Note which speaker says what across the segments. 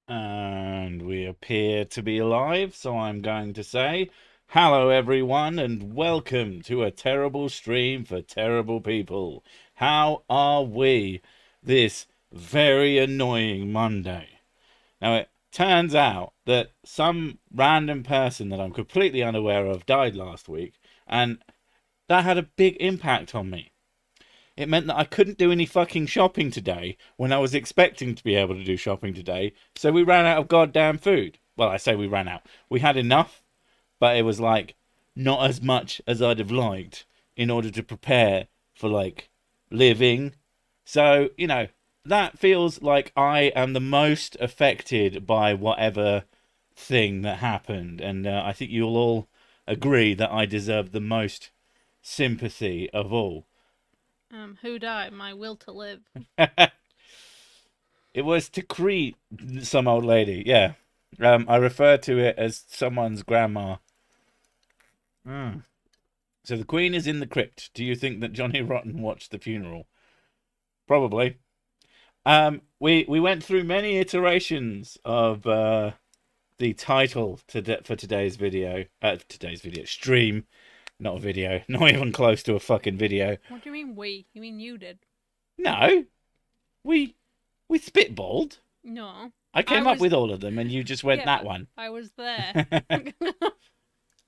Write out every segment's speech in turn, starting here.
Speaker 1: And we appear to be alive, so I'm going to say hello, everyone, and welcome to a terrible stream for terrible people. How are we this very annoying Monday? Now, it turns out that some random person that I'm completely unaware of died last week, and that had a big impact on me. It meant that I couldn't do any fucking shopping today when I was expecting to be able to do shopping today. So we ran out of goddamn food. Well, I say we ran out. We had enough, but it was like not as much as I'd have liked in order to prepare for like living. So, that feels like I am the most affected by whatever thing that happened. And I think you'll all agree that I deserve the most sympathy of all.
Speaker 2: Who died? My will to live.
Speaker 1: It was to Crete, some old lady. Yeah. I refer to it as someone's grandma. Mm. So the Queen is in the crypt. Do you think that Johnny Rotten watched the funeral? Probably. We went through many iterations of the title for today's video. Today's video stream, not a video. Not even close to a fucking video.
Speaker 2: What do you mean we? You mean you did?
Speaker 1: No, we spitballed.
Speaker 2: No.
Speaker 1: I came up with all of them, and you just went that one.
Speaker 2: I was there.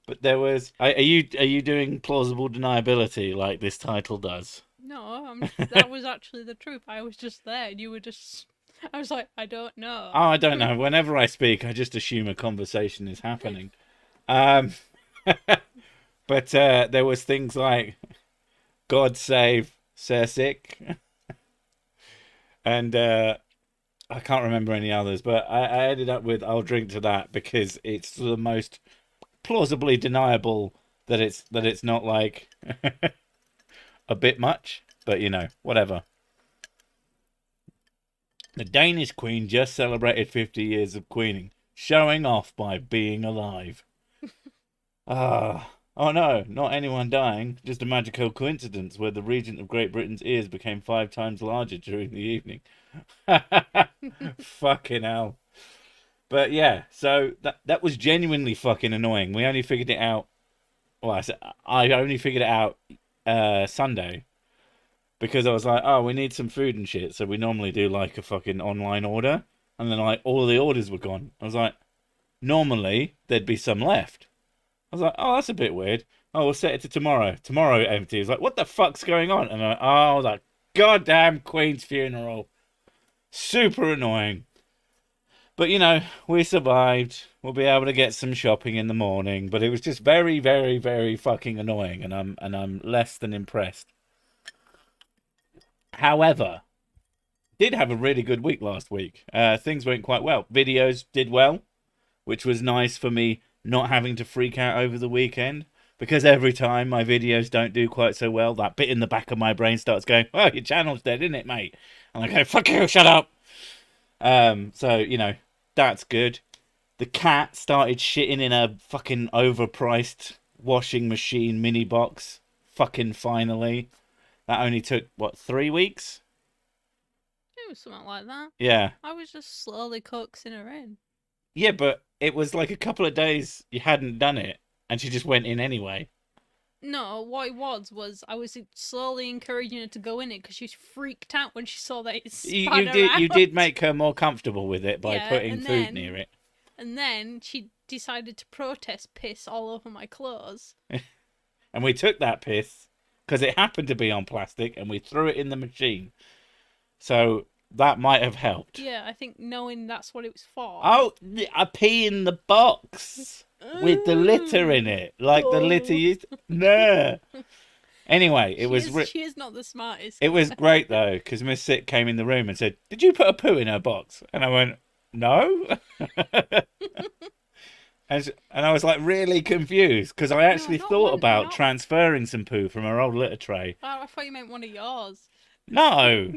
Speaker 1: But there was. Are you doing plausible deniability like this title does?
Speaker 2: No, that was actually the truth. I was just there, and you were just. I was like, I don't know.
Speaker 1: Oh, I don't know. Whenever I speak, I just assume a conversation is happening. But there was things like God save Sick, and I can't remember any others. But I ended up with I'll drink to that because it's the most plausibly deniable that it's not like a bit much, but whatever. The Danish Queen just celebrated 50 years of queening, showing off by being alive. Oh no, not anyone dying, just a magical coincidence where the regent of Great Britain's ears became 5 times larger during the evening. Fucking hell. But yeah, so that was genuinely fucking annoying. We only figured it out. Well, I only figured it out Sunday because I was like, oh, we need some food and shit. So we normally do like a fucking online order, and then like all the orders were gone. I was like, normally there'd be some left. I was like, oh, that's a bit weird. Oh, we'll set it to tomorrow. Tomorrow empty. It's like, what the fuck's going on? And oh, that goddamn Queen's funeral. Super annoying. But we survived. We'll be able to get some shopping in the morning. But it was just very, very, very fucking annoying, and I'm less than impressed. However, did have a really good week last week. Things went quite well. Videos did well, which was nice for me not having to freak out over the weekend. Because every time my videos don't do quite so well, that bit in the back of my brain starts going, "Oh, your channel's dead, isn't it, mate?" And I go, "Fuck you, shut up." So that's good. The cat started shitting in a fucking overpriced washing machine mini box. Fucking finally. That only took, what, 3 weeks?
Speaker 2: It was something like that.
Speaker 1: Yeah.
Speaker 2: I was just slowly coaxing her in.
Speaker 1: Yeah, but it was like a couple of days you hadn't done it, and she just went in anyway.
Speaker 2: No, what it was I was slowly encouraging her to go in it because she freaked out when she saw that it spat her out.
Speaker 1: You did make her more comfortable with it by putting food near it.
Speaker 2: And then she decided to protest piss all over my clothes.
Speaker 1: And we took that piss because it happened to be on plastic, and we threw it in the machine. So that might have helped.
Speaker 2: Yeah, I think knowing that's what it was for.
Speaker 1: Oh, a pee in the box with the litter in it, like the litter used. No. Anyway,
Speaker 2: She is not the smartest.
Speaker 1: It was great though, because Miss Sick came in the room and said, "Did you put a poo in her box?" And I went, "No." And I was like really confused because I actually thought about transferring some poo from her old litter tray.
Speaker 2: Oh, I thought you meant one of yours.
Speaker 1: No.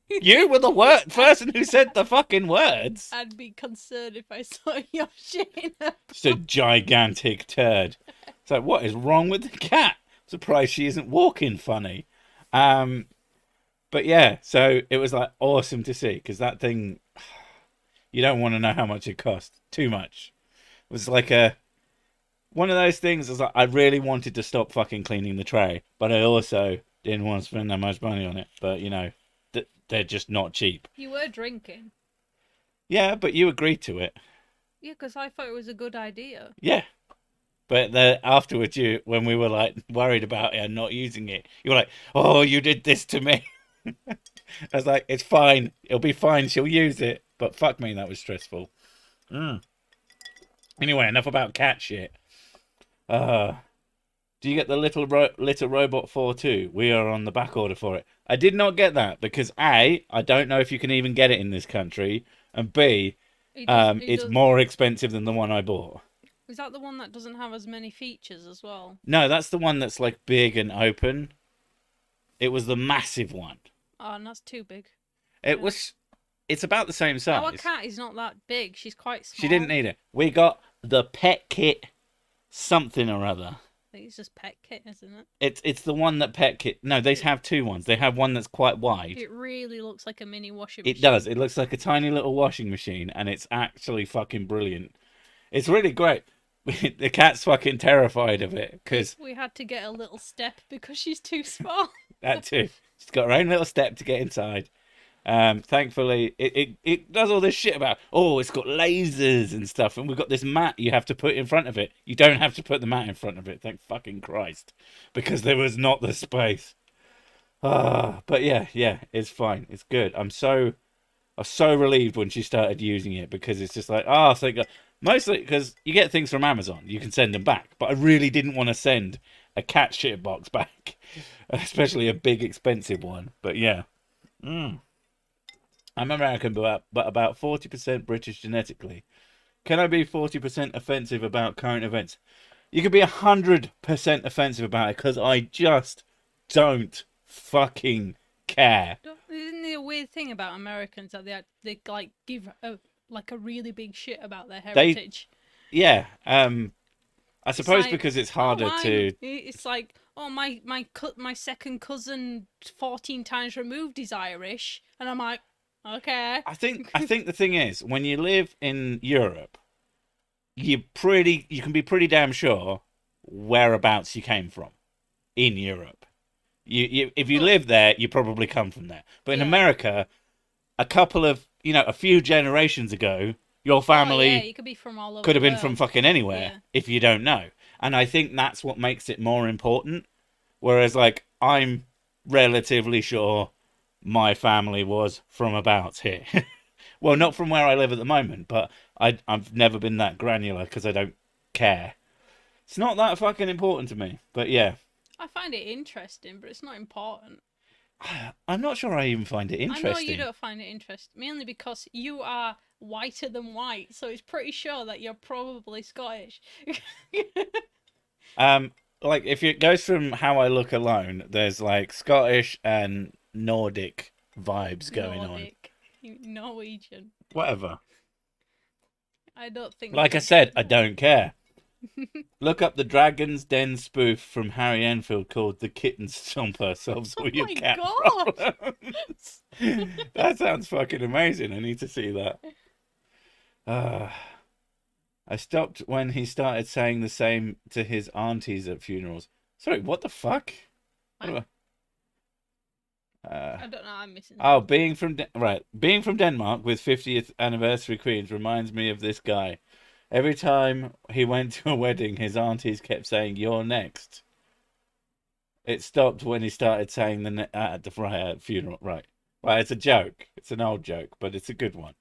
Speaker 1: You were the person who said the fucking words.
Speaker 2: I'd be concerned if I saw your shit in her.
Speaker 1: It's a gigantic turd. It's like, what is wrong with the cat? I'm surprised she isn't walking funny. But yeah, so it was like awesome to see because that thing You don't want to know how much it cost. Too much. It was like one of those things. Is like I really wanted to stop fucking cleaning the tray, but I also didn't want to spend that much money on it. But you know, they're just not cheap.
Speaker 2: You were drinking.
Speaker 1: Yeah, but you agreed to it.
Speaker 2: Yeah, because I thought it was a good idea.
Speaker 1: Yeah. But then afterwards, when we were like worried about it and not using it, you were like, "Oh, you did this to me." I was like, "It's fine. It'll be fine. She'll use it." But fuck me, that was stressful. Anyway, enough about cat shit. Do you get the little robot 4 too? We are on the back order for it. I did not get that because A, I don't know if you can even get it in this country, and B, it's more expensive than the one I bought.
Speaker 2: Is that the one that doesn't have as many features as well?
Speaker 1: No, that's the one that's like big and open. It was the massive one.
Speaker 2: Oh, and that's too big.
Speaker 1: It was. It's about the same size.
Speaker 2: Our cat is not that big. She's quite small.
Speaker 1: She didn't need it. We got the pet kit something or other.
Speaker 2: I think it's just pet kit, isn't
Speaker 1: it? It's the one that pet kit. No, they have two ones. They have one that's quite wide.
Speaker 2: It really looks like a mini washing machine.
Speaker 1: It does. It looks like a tiny little washing machine, and it's actually fucking brilliant. It's really great. The cat's fucking terrified of it because
Speaker 2: we had to get a little step because she's too small.
Speaker 1: That too. She's got her own little step to get inside. Thankfully, it does all this shit about, it's got lasers and stuff, and we've got this mat you have to put in front of it. You don't have to put the mat in front of it, thank fucking Christ, because there was not the space. But yeah, it's fine. It's good. I was so relieved when she started using it because it's just like, thank God. Mostly because you get things from Amazon, you can send them back, but I really didn't want to send a cat shit box back, especially a big expensive one. But yeah. I'm American, but about 40% British genetically. Can I be 40% offensive about current events? You could be 100% offensive about it because I just don't fucking care.
Speaker 2: Isn't it a weird thing about Americans that they like give a really big shit about their heritage?
Speaker 1: I suppose like, because it's harder to.
Speaker 2: It's like, my second cousin 14 times removed is Irish, and I'm like, okay.
Speaker 1: I think the thing is, when you live in Europe, you can be pretty damn sure whereabouts you came from in Europe. If you live there, you probably come from there. But in America, a few generations ago, your family
Speaker 2: you could be from all over
Speaker 1: could have been from fucking anywhere if you don't know. And I think that's what makes it more important. Whereas, like, I'm relatively sure my family was from about here. Well, not from where I live at the moment, but I've never been that granular because I don't care. It's not that fucking important to me. But yeah.
Speaker 2: I find it interesting, but it's not important.
Speaker 1: I'm not sure I even find it interesting. I know
Speaker 2: you don't find it interesting, mainly because you are whiter than white, so it's pretty sure that you're probably Scottish.
Speaker 1: Like, if it goes from how I look alone, there's like Scottish and Nordic vibes going on.
Speaker 2: Norwegian.
Speaker 1: Whatever.
Speaker 2: I don't think.
Speaker 1: Like I said, I don't care. Look up the Dragon's Den spoof from Harry Enfield called "The Kitten Stomper Solves All Your Cat Problems." That sounds fucking amazing. I need to see that. I stopped when he started saying the same to his aunties at funerals. Sorry, what the fuck?
Speaker 2: I don't know. I'm missing.
Speaker 1: Being from Denmark with 50th anniversary queens reminds me of this guy. Every time he went to a wedding, his aunties kept saying, "You're next." It stopped when he started saying at the funeral. Right, it's a joke. It's an old joke, but it's a good one.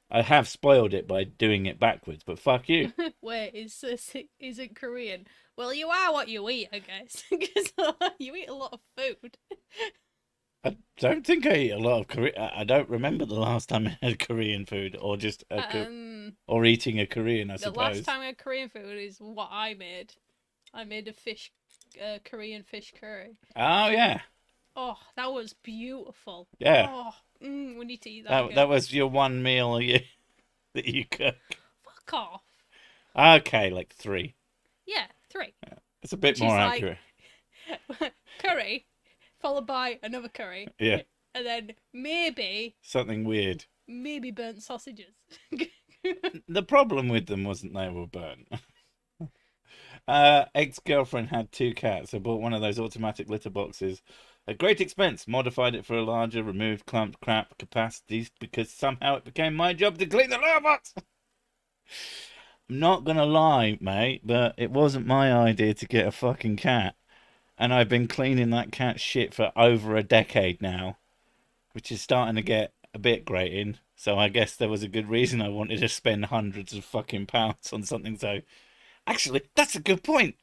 Speaker 1: I have spoiled it by doing it backwards, but fuck you.
Speaker 2: Wait, is it Korean? Well, you are what you eat, I guess. Because you eat a lot of food.
Speaker 1: I don't think I eat a lot of Korean. I don't remember the last time I had Korean food, or just or eating a Korean. I suppose
Speaker 2: the last time I had Korean food is what I made. I made a Korean fish curry.
Speaker 1: Oh yeah.
Speaker 2: Oh, that was beautiful.
Speaker 1: Yeah.
Speaker 2: Oh, we need to eat that.
Speaker 1: That was your one meal that you cook.
Speaker 2: Fuck off.
Speaker 1: Okay, like 3.
Speaker 2: Yeah, 3.
Speaker 1: Yeah. It's a bit more accurate.
Speaker 2: Like, curry, followed by another curry.
Speaker 1: Yeah.
Speaker 2: And then maybe
Speaker 1: something weird.
Speaker 2: Maybe burnt sausages.
Speaker 1: The problem with them wasn't they were burnt. Ex-girlfriend had 2 cats. I bought one of those automatic litter boxes at great expense, modified it for a larger, removed clumped crap capacities because somehow it became my job to clean the litter box. I'm not gonna lie, mate, but it wasn't my idea to get a fucking cat. And I've been cleaning that cat shit for over a decade now, which is starting to get a bit grating. So I guess there was a good reason I wanted to spend hundreds of fucking pounds on something so... Actually, that's a good point.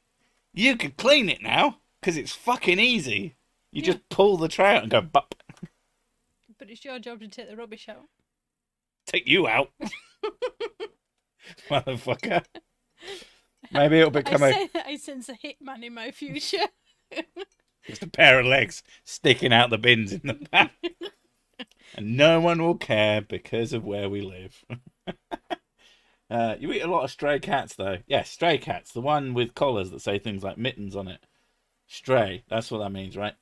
Speaker 1: You could clean it now, because it's fucking easy. You just pull the tray out and go, bup.
Speaker 2: But it's your job to take the rubbish out.
Speaker 1: Take you out. Motherfucker. Maybe it'll become
Speaker 2: I sense a hitman in my future.
Speaker 1: just a pair of legs sticking out the bins in the back. And no one will care because of where we live. You eat a lot of stray cats, though. Yeah, stray cats. The one with collars that say things like mittens on it. Stray. That's what that means, right?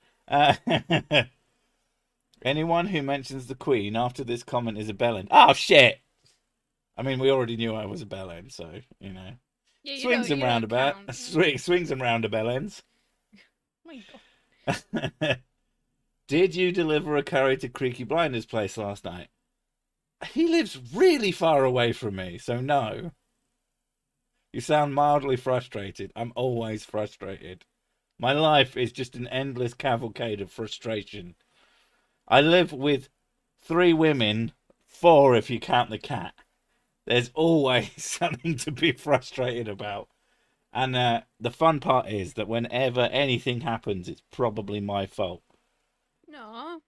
Speaker 1: Anyone who mentions the Queen after this comment is a bellend. Oh, shit! I mean, we already knew I was a bellend, so, you know.
Speaker 2: Yeah,
Speaker 1: Swings and roundabouts. Swings and roundabellends.
Speaker 2: Oh my God.
Speaker 1: Did you deliver a curry to Creaky Blinder's place last night? He lives really far away from me, so no. You sound mildly frustrated. I'm always frustrated. My life is just an endless cavalcade of frustration. I live with 3 women, 4 if you count the cat. There's always something to be frustrated about. And the fun part is that whenever anything happens, it's probably my fault.
Speaker 2: No.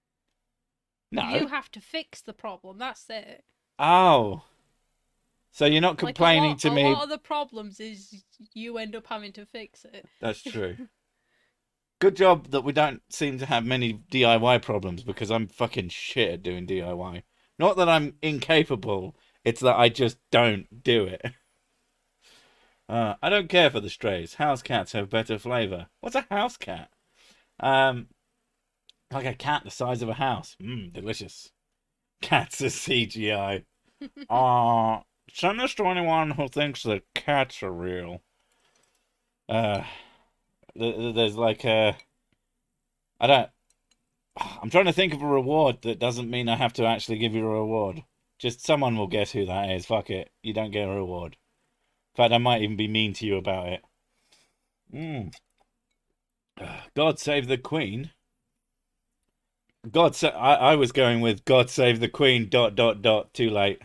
Speaker 1: No.
Speaker 2: You have to fix the problem, that's it.
Speaker 1: Oh. So you're not complaining to me...
Speaker 2: A lot of the problems is you end up having to fix it.
Speaker 1: That's true. Good job that we don't seem to have many DIY problems, because I'm fucking shit at doing DIY. Not that I'm incapable, it's that I just don't do it. I don't care for the strays. House cats have better flavour. What's a house cat? Like a cat the size of a house. Delicious. Cats are CGI. Send this to anyone who thinks that cats are real. There's like a... I'm trying to think of a reward that doesn't mean I have to actually give you a reward. Just someone will guess who that is. Fuck it. You don't get a reward. In fact, I might even be mean to you about it. God save the Queen. I was going with God save the Queen, ... Too late.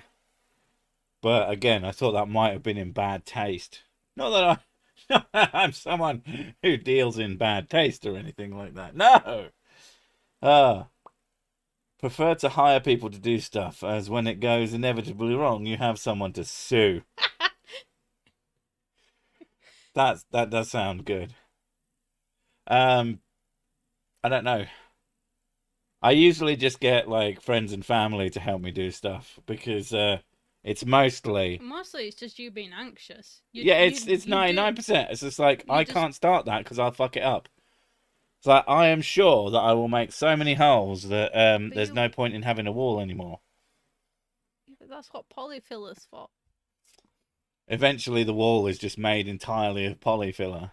Speaker 1: But again, I thought that might have been in bad taste. Not that I'm someone who deals in bad taste or anything like that. No! Prefer to hire people to do stuff, as when it goes inevitably wrong, you have someone to sue. That does sound good. I don't know. I usually just get like friends and family to help me do stuff, because it's mostly
Speaker 2: it's just you being anxious.
Speaker 1: It's 99%. It's just like I can't start that because I'll fuck it up. It's like I am sure that I will make so many holes that there's no point in having a wall anymore.
Speaker 2: Yeah, but that's what polyfiller's for.
Speaker 1: Eventually the wall is just made entirely of polyfiller.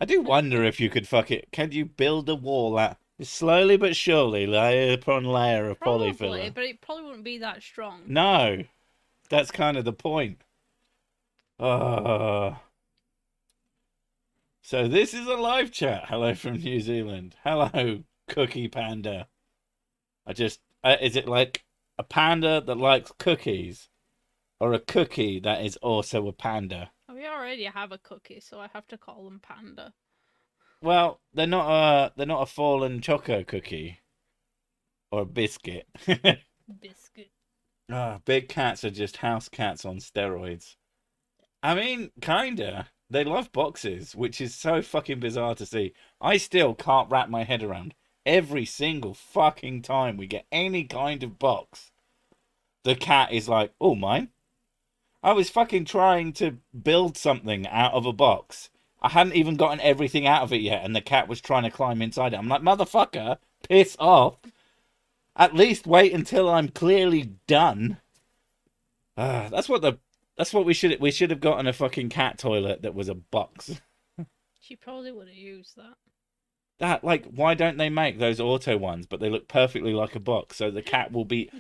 Speaker 1: I do wonder if you could Can you build a wall that slowly but surely, layer upon layer of polyfiller?
Speaker 2: But it probably wouldn't be that strong.
Speaker 1: No, that's kind of the point. So this is a live chat. Hello from New Zealand. Hello, Cookie Panda. Is it like a panda that likes cookies, or a cookie that is also a panda?
Speaker 2: We already have a cookie, so I have to call them Panda.
Speaker 1: Well, they're not a fallen choco cookie or a biscuit.
Speaker 2: Biscuit.
Speaker 1: Big cats are just house cats on steroids. I mean, kinda. They love boxes, which is so fucking bizarre to see. I still can't wrap my head around. Every single fucking time we get any kind of box, the cat is like, "Oh, mine." I was fucking trying to build something out of a box. I hadn't even gotten everything out of it yet, and the cat was trying to climb inside it. I'm like, motherfucker, piss off. At least wait until I'm clearly done. That's what we should have gotten a fucking cat toilet that was a box.
Speaker 2: She probably would have used that.
Speaker 1: That, like, why don't they make those auto ones, but they look perfectly like a box, so the cat will be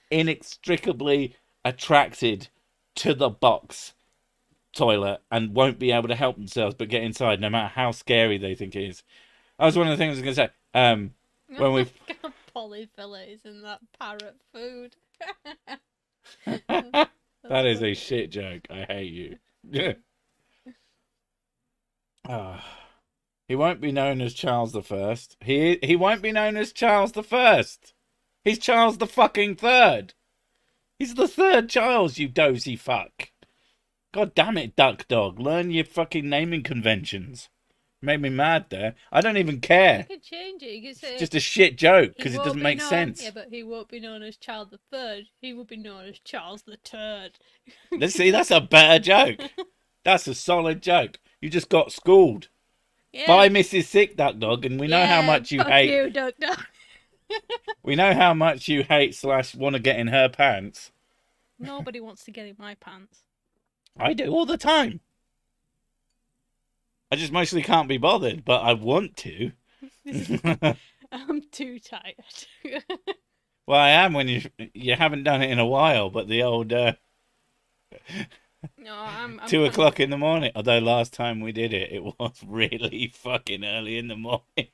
Speaker 1: inextricably attracted to the box toilet and won't be able to help themselves but get inside no matter how scary they think it is. That was one of the things I was going to say. When we
Speaker 2: Polyfillets in that parrot food.
Speaker 1: that is a shit joke. I hate you. He won't be known as Charles the First. He won't be known as Charles the First. He's Charles the fucking Third. He's the third Charles, you dozy fuck. God damn it, Duck Dog. Learn your fucking naming conventions. Made me mad there. I don't even care.
Speaker 2: You could change it. You could say
Speaker 1: It's just a shit joke because it doesn't make sense.
Speaker 2: Yeah, but he won't be known as Charles the Third. He will be known as Charles the Turd.
Speaker 1: Let's see, that's a better joke. That's a solid joke. You just got schooled. Yeah. By Mrs. Sick Duck Dog, and we know how much you hate.
Speaker 2: You, Duck Dog.
Speaker 1: We know how much you hate / want to get in her pants.
Speaker 2: Nobody wants to get in my pants.
Speaker 1: I do all the time. I just mostly can't be bothered, but I want to.
Speaker 2: I'm too tired.
Speaker 1: Well, I am when you haven't done it in a while, but the old
Speaker 2: no, I'm
Speaker 1: 2 o'clock in the morning. Although last time we did it, it was really fucking early in the morning.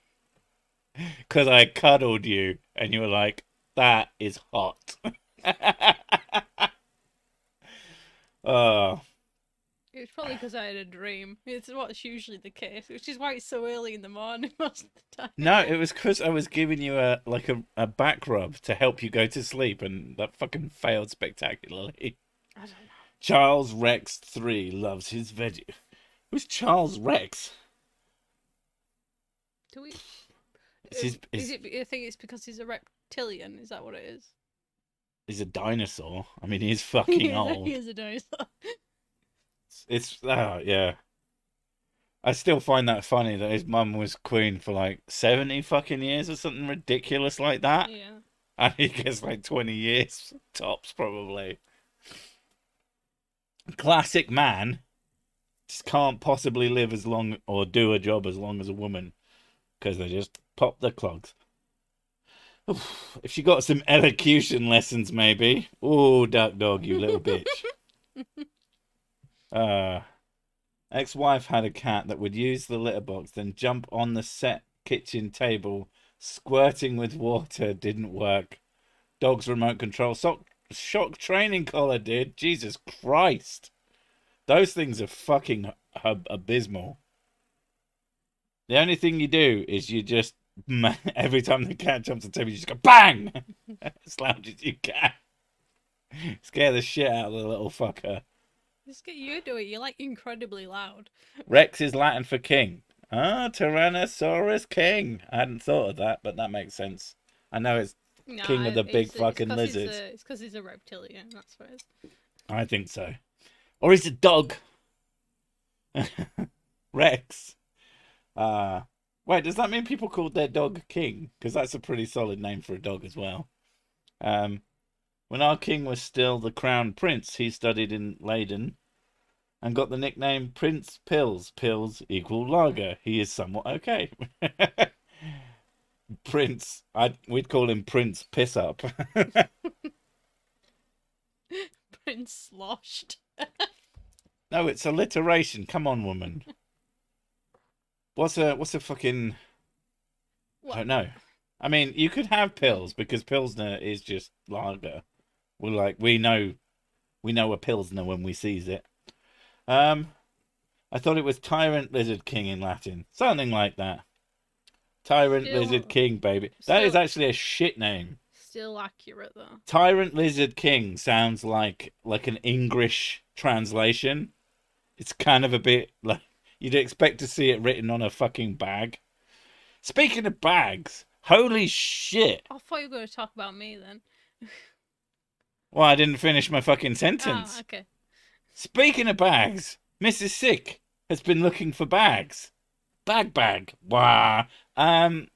Speaker 1: Because I cuddled you, and you were like, that is hot. Oh.
Speaker 2: It's probably because I had a dream. It's what's usually the case, which is why it's so early in the morning most of the time.
Speaker 1: No, it was because I was giving you a back rub to help you go to sleep, and that fucking failed spectacularly.
Speaker 2: I don't know.
Speaker 1: Charles Rex 3 loves his veggie. Who's Charles Rex?
Speaker 2: Do we?
Speaker 1: Is
Speaker 2: it? I think it's because he's a reptilian. Is that what it is?
Speaker 1: He's a dinosaur. I mean, he's fucking old.
Speaker 2: He is a dinosaur.
Speaker 1: Yeah. I still find that funny that his mum was queen for like 70 fucking years or something ridiculous like that.
Speaker 2: Yeah.
Speaker 1: And he gets like 20 years tops, probably. Classic man. Just can't possibly live as long or do a job as long as a woman. Because they just pop the clogs. Oof. If she got some elocution lessons, maybe. Oh, Duck Dog, you little bitch. Ex-wife had a cat that would use the litter box, then jump on the set kitchen table. Squirting with water didn't work. Dog's remote control shock training collar did. Jesus Christ. Those things are fucking abysmal. The only thing you do is you just, every time the cat jumps on the table, you just go bang! As loud as you can. Scare the shit out of the little fucker.
Speaker 2: Just get you do it. You're like incredibly loud.
Speaker 1: Rex is Latin for king. Ah, Tyrannosaurus king. I hadn't thought of that, but that makes sense. I know it's king of the big fucking lizards.
Speaker 2: It's because he's a reptilian. That's what it is.
Speaker 1: I think so. Or he's a dog. Rex. Wait, does that mean people called their dog King? Because that's a pretty solid name for a dog as well. When our king was still the crown prince, he studied in Leiden and got the nickname Prince Pills. Pills equal lager. He is somewhat okay. Prince, we'd call him Prince Piss Up.
Speaker 2: Prince Sloshed.
Speaker 1: No, it's alliteration. Come on, woman. What's a fucking... What? I don't know. I mean, you could have pills because Pilsner is just lager. We know a Pilsner when we sees it. I thought it was Tyrant Lizard King in Latin. Something like that. Tyrant Lizard King, baby. That is actually a shit name.
Speaker 2: Still accurate, though.
Speaker 1: Tyrant Lizard King sounds like an English translation. It's kind of a bit like... You'd expect to see it written on a fucking bag. Speaking of bags, holy shit.
Speaker 2: I thought you were going to talk about me then.
Speaker 1: Well, I didn't finish my fucking sentence.
Speaker 2: Oh, okay.
Speaker 1: Speaking of bags, Mrs. Sick has been looking for bags. Bag. Wow.
Speaker 2: What?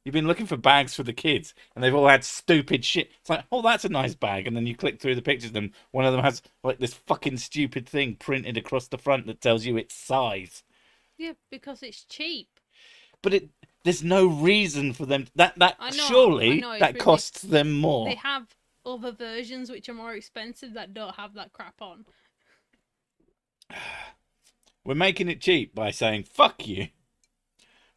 Speaker 1: You've been looking for bags for the kids, and they've all had stupid shit. It's like, oh, that's a nice bag, and then you click through the pictures, and one of them has like this fucking stupid thing printed across the front that tells you its size.
Speaker 2: Yeah, because it's cheap.
Speaker 1: But there's no reason for them. That
Speaker 2: I
Speaker 1: surely
Speaker 2: know. It's
Speaker 1: that
Speaker 2: really.
Speaker 1: costs them
Speaker 2: They
Speaker 1: more.
Speaker 2: have other versions which are more expensive that don't have that crap on.
Speaker 1: We're making it cheap by saying fuck you.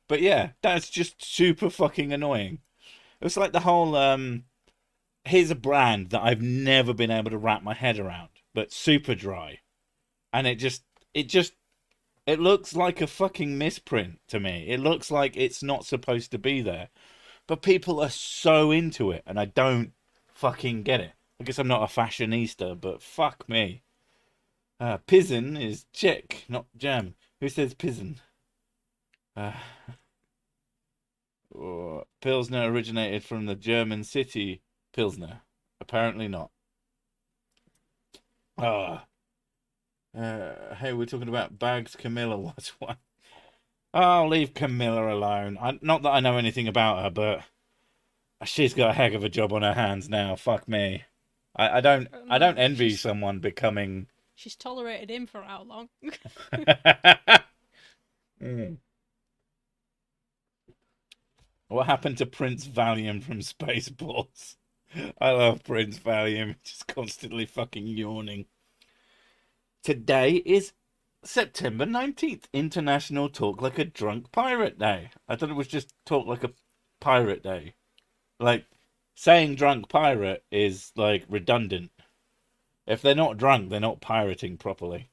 Speaker 1: But yeah, that's just super fucking annoying. It's like the whole here's a brand that I've never been able to wrap my head around, but super dry. And it looks like a fucking misprint to me. It looks like it's not supposed to be there. But people are so into it and I don't fucking get it. I guess I'm not a fashionista, but fuck me. Pizen is Czech, not German. Who says Pizen? Uh, Pilsner originated from the German city Pilsner. Apparently not. Ah. Hey, we're talking about bags. Camilla, what's one? I'll leave Camilla alone. Not that I know anything about her, but she's got a heck of a job on her hands now. Fuck me. I don't envy someone becoming.
Speaker 2: She's tolerated him for how long?
Speaker 1: Mm. What happened to Prince Valium from Spaceballs? I love Prince Valium, just constantly fucking yawning. Today is September 19th, International Talk Like a Drunk Pirate Day. I thought it was just Talk Like a Pirate Day. Like, saying drunk pirate is, like, redundant. If they're not drunk, they're not pirating properly.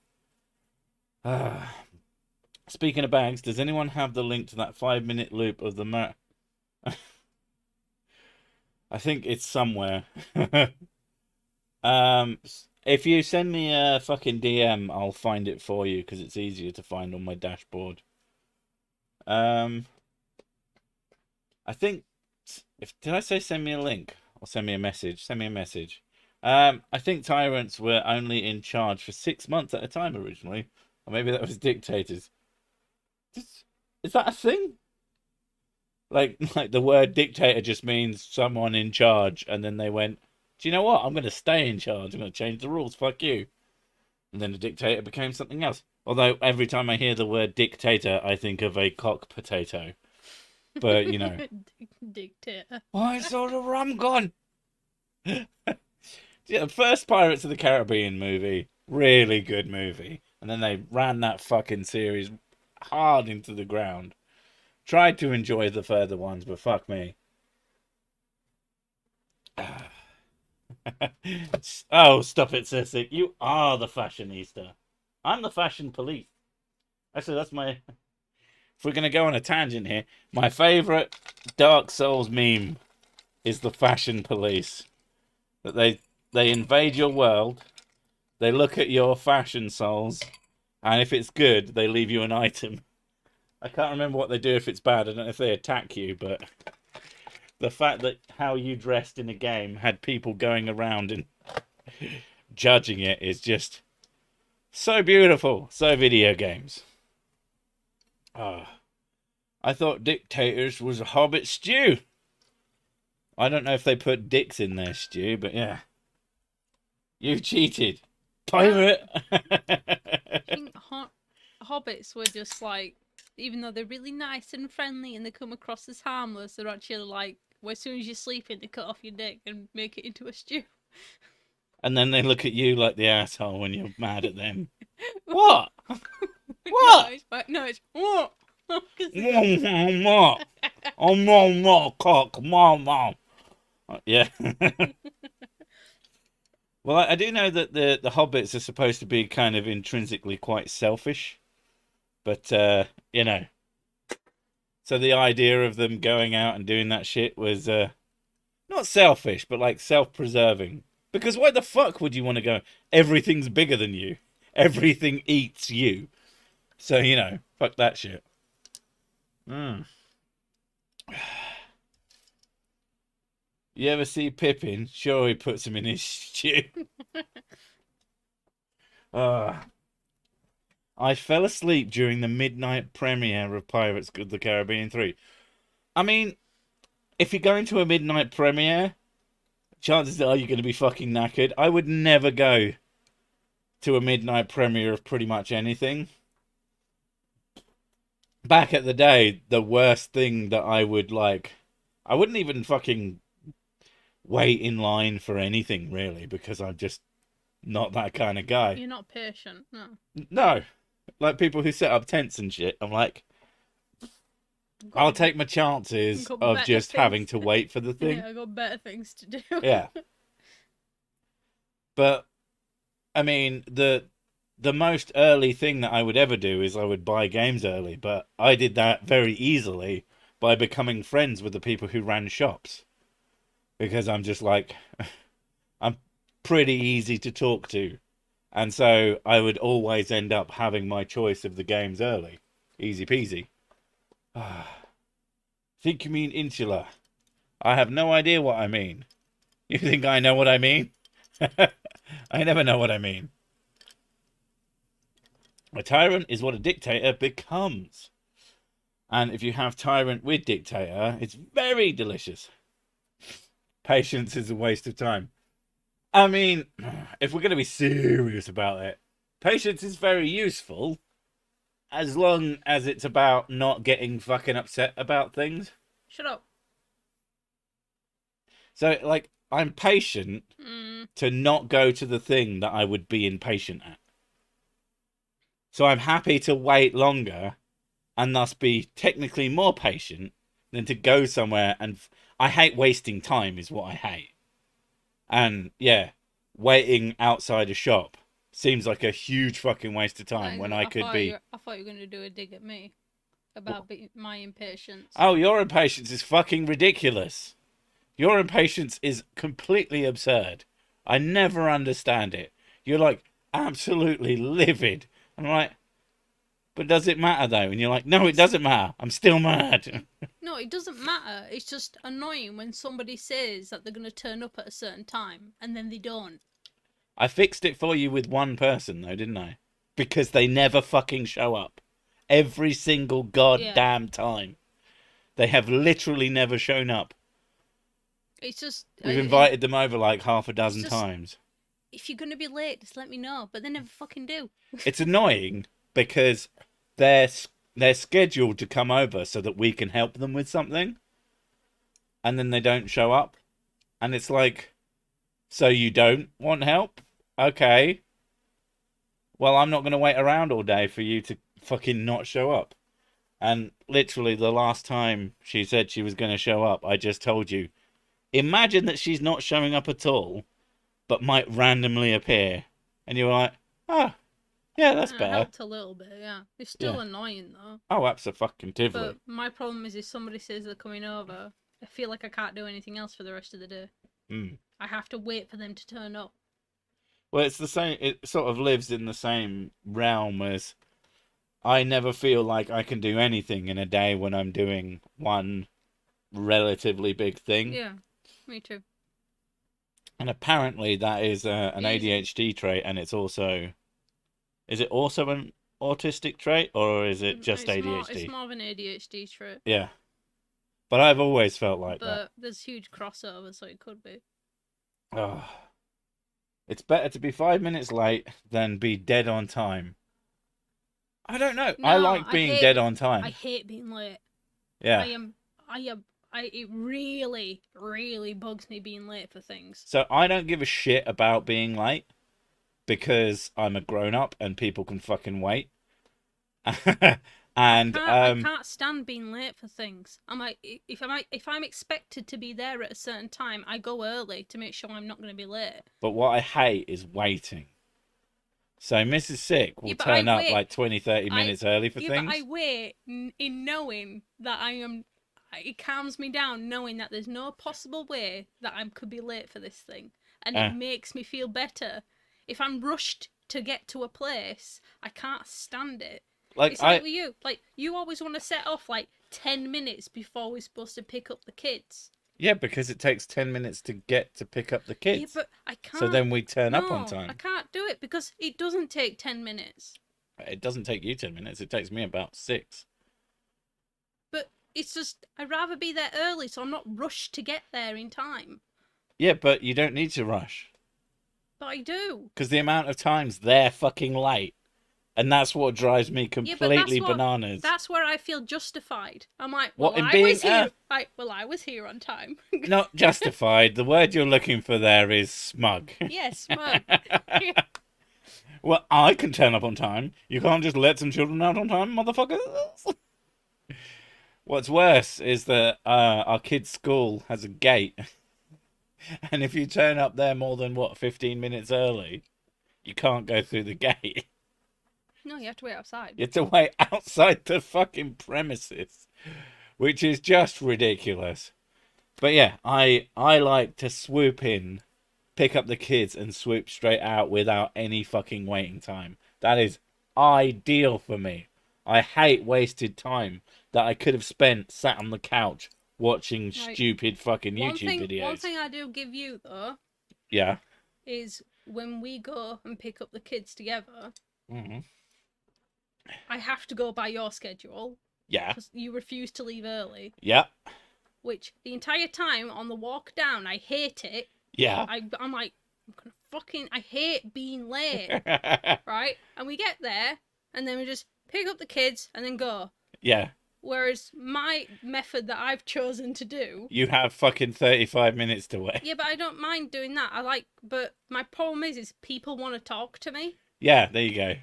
Speaker 1: Speaking of bags, does anyone have the link to that 5-minute loop of the I think it's somewhere. If you send me a fucking DM, I'll find it for you because it's easier to find on my dashboard. I think if did I say send me a link or send me a message? Send me a message. I think tyrants were only in charge for 6 months at a time originally, or maybe that was dictators. Is that a thing? Like the word dictator just means someone in charge, and then they went, do you know what? I'm going to stay in charge. I'm going to change the rules. Fuck you. And then a dictator became something else. Although every time I hear the word dictator, I think of a cock potato. But, you know.
Speaker 2: Dictator.
Speaker 1: I saw the rum gone. Yeah, first Pirates of the Caribbean movie. Really good movie. And then they ran that fucking series hard into the ground. Tried to enjoy the further ones, but fuck me. Oh, stop it, Sissy. You are the fashionista. I'm the fashion police. Actually, that's my. If we're going to go on a tangent here, my favourite Dark Souls meme is the fashion police. That they invade your world, they look at your fashion souls, and if it's good, they leave you an item. I can't remember what they do if it's bad. I don't know if they attack you, but the fact that how you dressed in a game had people going around and judging it is just so beautiful. So video games. I thought dictators was a hobbit stew. I don't know if they put dicks in their stew, but yeah. You cheated. Pirate!
Speaker 2: I think hobbits were just like, even though they're really nice and friendly and they come across as harmless, they're actually like, well, as soon as you're sleeping, they cut off your dick and make it into a stew.
Speaker 1: And then they look at you like the asshole when you're mad at them. What? What?
Speaker 2: No, it's what?
Speaker 1: Oh, no, cock, mom. Yeah. Well, I do know that the hobbits are supposed to be kind of intrinsically quite selfish. But, you know. So the idea of them going out and doing that shit was not selfish, but like self-preserving. Because why the fuck would you want to go? Everything's bigger than you. Everything eats you. So, you know, fuck that shit. You ever see Pippin? Sure, he puts him in his stew. I fell asleep during the midnight premiere of Pirates of the Caribbean 3. I mean, if you're going to a midnight premiere, chances are you're going to be fucking knackered. I would never go to a midnight premiere of pretty much anything. Back at the day, the worst thing that I would like, I wouldn't even fucking wait in line for anything really, because I'm just not that kind of guy.
Speaker 2: You're not patient, no.
Speaker 1: No, like people who set up tents and shit. I'm like, I'll take my chances of just having to wait for the thing.
Speaker 2: Yeah, I got better things to do.
Speaker 1: Yeah. But I mean, the most early thing that I would ever do is I would buy games early, but I did that very easily by becoming friends with the people who ran shops. Because I'm just like, I'm pretty easy to talk to. And so I would always end up having my choice of the games early. Easy peasy. Think you mean insular? I have no idea what I mean. You think I know what I mean? I never know what I mean. A tyrant is what a dictator becomes. And if you have tyrant with dictator, it's very delicious. Patience is a waste of time. I mean, if we're going to be serious about it, patience is very useful as long as it's about not getting fucking upset about things.
Speaker 2: Shut up.
Speaker 1: So, like, I'm patient to not go to the thing that I would be impatient at. So I'm happy to wait longer and thus be technically more patient than to go somewhere and... I hate wasting time is what I hate. And, yeah, waiting outside a shop seems like a huge fucking waste of time when I could be...
Speaker 2: I thought you were going to do a dig at me about my impatience.
Speaker 1: Oh, your impatience is fucking ridiculous. Your impatience is completely absurd. I never understand it. You're like absolutely livid. I'm like, but does it matter though? And you're like, no, it doesn't matter. I'm still mad.
Speaker 2: No, it doesn't matter. It's just annoying when somebody says that they're going to turn up at a certain time and then they don't.
Speaker 1: I fixed it for you with one person though, didn't I? Because they never fucking show up. Every single goddamn time. They have literally never shown up.
Speaker 2: It's just...
Speaker 1: We've invited them over like half a dozen times.
Speaker 2: If you're going to be late, just let me know. But they never fucking do.
Speaker 1: It's annoying because they're scheduled to come over so that we can help them with something. And then they don't show up. And it's like, so you don't want help? Okay. Well, I'm not going to wait around all day for you to fucking not show up. And literally the last time she said she was going to show up, I just told you, imagine that she's not showing up at all, but might randomly appear. And you're like, oh, yeah, that's better. It
Speaker 2: helped a little bit, yeah. It's still annoying, though.
Speaker 1: Oh, absolutely.
Speaker 2: But my problem is if somebody says they're coming over, I feel like I can't do anything else for the rest of the day. I have to wait for them to turn up.
Speaker 1: Well, it's the same. It sort of lives in the same realm as I never feel like I can do anything in a day when I'm doing one relatively big thing.
Speaker 2: Yeah, me too.
Speaker 1: And apparently that is an ADHD trait, and it's also... Is it also an autistic trait, or is it just ADHD?
Speaker 2: It's more of an ADHD trait.
Speaker 1: Yeah. But I've always felt like that.
Speaker 2: But there's huge crossover, so it could be.
Speaker 1: Oh. It's better to be 5 minutes late than be dead on time. I don't know. No, I like being dead on time.
Speaker 2: I hate being late.
Speaker 1: Yeah.
Speaker 2: It really, really bugs me being late for things.
Speaker 1: So I don't give a shit about being late because I'm a grown-up and people can fucking wait. And
Speaker 2: I can't stand being late for things. I'm like, if I'm expected to be there at a certain time, I go early to make sure I'm not going to be late.
Speaker 1: But what I hate is waiting. So Mrs. Sick will turn up like 20, 30 minutes early for things.
Speaker 2: But I wait in knowing that I am... It calms me down knowing that there's no possible way that I could be late for this thing. And it makes me feel better. If I'm rushed to get to a place, I can't stand it.
Speaker 1: Like
Speaker 2: it's like with you. Like, you always want to set off like 10 minutes before we're supposed to pick up the kids.
Speaker 1: Yeah, because it takes 10 minutes to get to pick up the kids.
Speaker 2: Yeah, but I can't.
Speaker 1: So then we turn up on time.
Speaker 2: I can't do it because it doesn't take 10 minutes.
Speaker 1: It doesn't take you 10 minutes. It takes me about 6.
Speaker 2: It's just I'd rather be there early, so I'm not rushed to get there in time.
Speaker 1: Yeah, but you don't need to rush.
Speaker 2: But I do.
Speaker 1: Because the amount of times they're fucking late. And that's what drives me
Speaker 2: Yeah, but
Speaker 1: completely bananas.
Speaker 2: that's where I feel justified. I'm like,
Speaker 1: What,
Speaker 2: well,
Speaker 1: in
Speaker 2: I
Speaker 1: being
Speaker 2: was here. I was here on time.
Speaker 1: not justified. The word you're looking for there is smug.
Speaker 2: Yes, smug.
Speaker 1: Well, I can turn up on time. You can't just let some children out on time, motherfuckers. What's worse is that our kid's school has a gate. And if you turn up there more than, 15 minutes early, you can't go through the gate.
Speaker 2: No, you have to wait outside.
Speaker 1: You have to wait outside the fucking premises, which is just ridiculous. But yeah, I like to swoop in, pick up the kids, and swoop straight out without any fucking waiting time. That is ideal for me. I hate wasted time that I could have spent sat on the couch watching stupid fucking YouTube videos.
Speaker 2: One thing I do give you, though,
Speaker 1: yeah,
Speaker 2: is when we go and pick up the kids together, I have to go by your schedule.
Speaker 1: Yeah.
Speaker 2: Because you refuse to leave early.
Speaker 1: Yeah.
Speaker 2: Which, the entire time on the walk down, I hate it.
Speaker 1: Yeah.
Speaker 2: I'm like, I hate being late. Right? And we get there, and then we just pick up the kids and then go.
Speaker 1: Yeah.
Speaker 2: Whereas my method that I've chosen to do...
Speaker 1: You have fucking 35 minutes to wait.
Speaker 2: Yeah, but I don't mind doing that. But my problem is people want to talk to me.
Speaker 1: Yeah, there you go.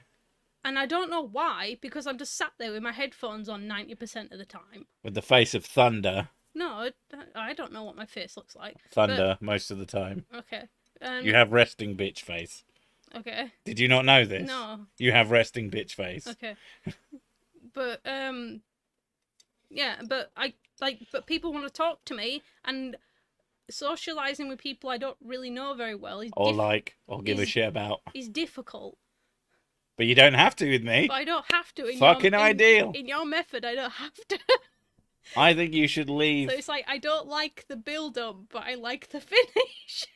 Speaker 2: And I don't know why, because I'm just sat there with my headphones on 90% of the time.
Speaker 1: With the face of thunder.
Speaker 2: No, I don't know what my face looks like.
Speaker 1: Thunder, most of the time.
Speaker 2: Okay.
Speaker 1: You have resting bitch face.
Speaker 2: Okay.
Speaker 1: Did you not know this?
Speaker 2: No.
Speaker 1: You have resting bitch face.
Speaker 2: Okay. But, yeah, but but people want to talk to me, and socializing with people I don't really know very well is
Speaker 1: or give a shit about.
Speaker 2: Is difficult.
Speaker 1: But you don't have to with me.
Speaker 2: But I don't have to.
Speaker 1: Ideal.
Speaker 2: In your method, I don't have to.
Speaker 1: I think you should leave.
Speaker 2: So it's like, I don't like the build-up, but I like the finish.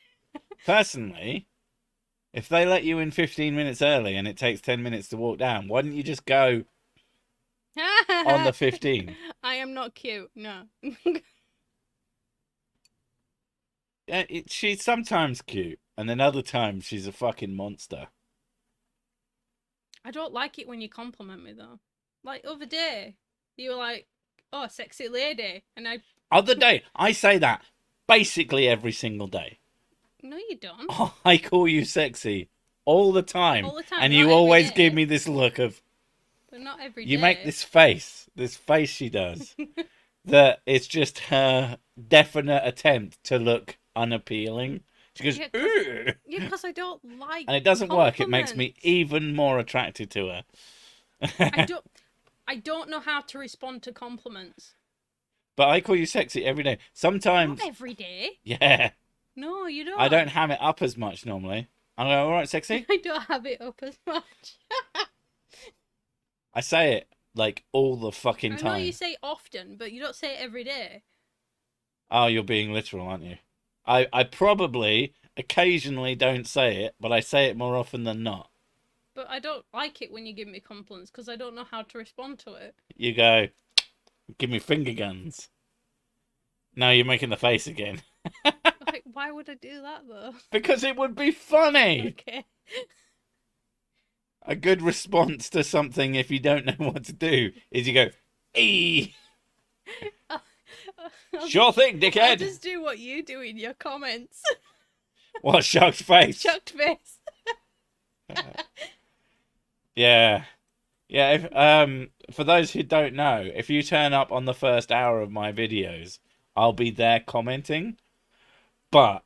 Speaker 1: Personally, if they let you in 15 minutes early and it takes 10 minutes to walk down, why don't you just go on the 15?
Speaker 2: I am not cute, no.
Speaker 1: She's sometimes cute, and then other times she's a fucking monster.
Speaker 2: I don't like it when you compliment me, though. Like, other day, you were like, oh, sexy lady, and I...
Speaker 1: Other day? I say that basically every single day.
Speaker 2: No, you don't.
Speaker 1: Oh, I call you sexy all the time.
Speaker 2: All the time,
Speaker 1: and you always give me this look of...
Speaker 2: But not every day.
Speaker 1: You make this face she does, that it's just her definite attempt to look unappealing. She goes, ooh.
Speaker 2: Yeah, because I don't like
Speaker 1: And it doesn't work. It makes me even more attracted to her.
Speaker 2: I don't know how to respond to compliments.
Speaker 1: But I call you sexy every day. Sometimes...
Speaker 2: Not every day.
Speaker 1: Yeah.
Speaker 2: No, you don't.
Speaker 1: I don't have it up as much normally. I'm like, all right, sexy?
Speaker 2: I don't have it up as much.
Speaker 1: I say it, like, all the fucking time.
Speaker 2: I know you say often, but you don't say it every day.
Speaker 1: Oh, you're being literal, aren't you? I probably occasionally don't say it, but I say it more often than not.
Speaker 2: But I don't like it when you give me compliments, because I don't know how to respond to it.
Speaker 1: You go, give me finger guns. No, you're making the face again.
Speaker 2: Like, why would I do that, though?
Speaker 1: Because it would be funny.
Speaker 2: Okay.
Speaker 1: A good response to something, if you don't know what to do, is you go, eee. Sure thing, dickhead.
Speaker 2: I'll just do what you do in your comments.
Speaker 1: What, shocked face?
Speaker 2: Shocked face.
Speaker 1: Yeah. Yeah, for those who don't know, if you turn up on the first hour of my videos, I'll be there commenting. But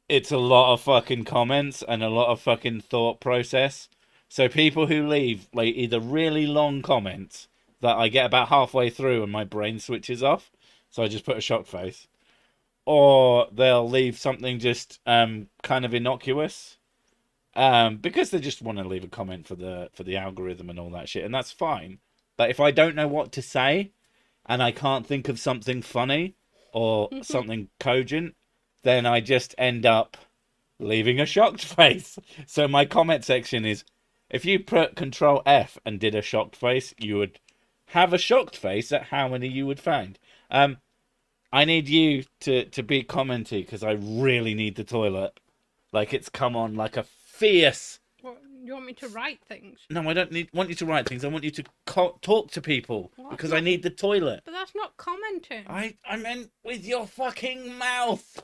Speaker 1: it's a lot of fucking comments and a lot of fucking thought process. So people who leave, like, either really long comments that I get about halfway through and my brain switches off, so I just put a shocked face, or they'll leave something just kind of innocuous, because they just want to leave a comment for the algorithm and all that shit, and that's fine. But if I don't know what to say and I can't think of something funny or something cogent, then I just end up leaving a shocked face. So my comment section is, if you put Control F and did a shocked face, you would have a shocked face at how many you would find. I need you to be commenty because I really need the toilet. Like it's come on like a fierce.
Speaker 2: What, you want me to write things?
Speaker 1: No, I don't want you to write things. I want you to talk to people
Speaker 2: Well, that's
Speaker 1: because I
Speaker 2: not.
Speaker 1: need the toilet.
Speaker 2: But that's not commenting.
Speaker 1: I meant with your fucking mouth.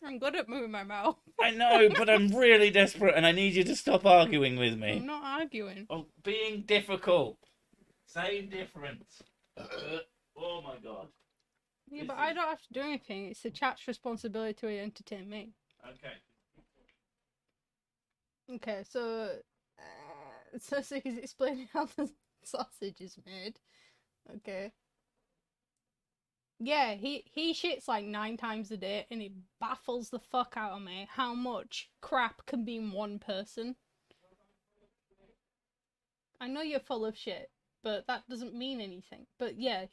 Speaker 2: I'm good at moving my mouth.
Speaker 1: I know, but I'm really desperate and I need you to stop arguing with
Speaker 2: I'm
Speaker 1: me.
Speaker 2: not arguing.
Speaker 1: Oh, being difficult. Same difference. Oh my god.
Speaker 2: Yeah, but I don't have to do anything. It's the chat's responsibility to entertain me.
Speaker 1: Okay.
Speaker 2: Okay, so Sick is explaining how the sausage is made. Okay. Yeah, he shits like 9 times a day, and it baffles the fuck out of me how much crap can be in one person. I know you're full of shit, but that doesn't mean anything. But yeah,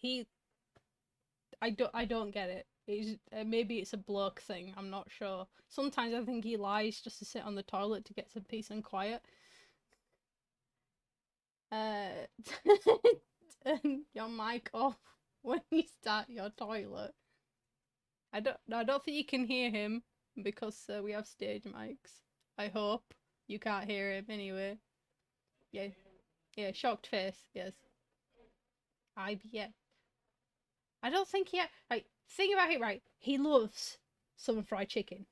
Speaker 2: I don't get it. It's, maybe it's a bloke thing. I'm not sure. Sometimes I think he lies just to sit on the toilet to get some peace and quiet. Turn your mic off when you start your toilet. I don't think you can hear him because we have stage mics. I hope you can't hear him anyway. Yeah, yeah, shocked face. Yes. IBM. I don't think he. Right, think about it. Right, he loves summer fried chicken,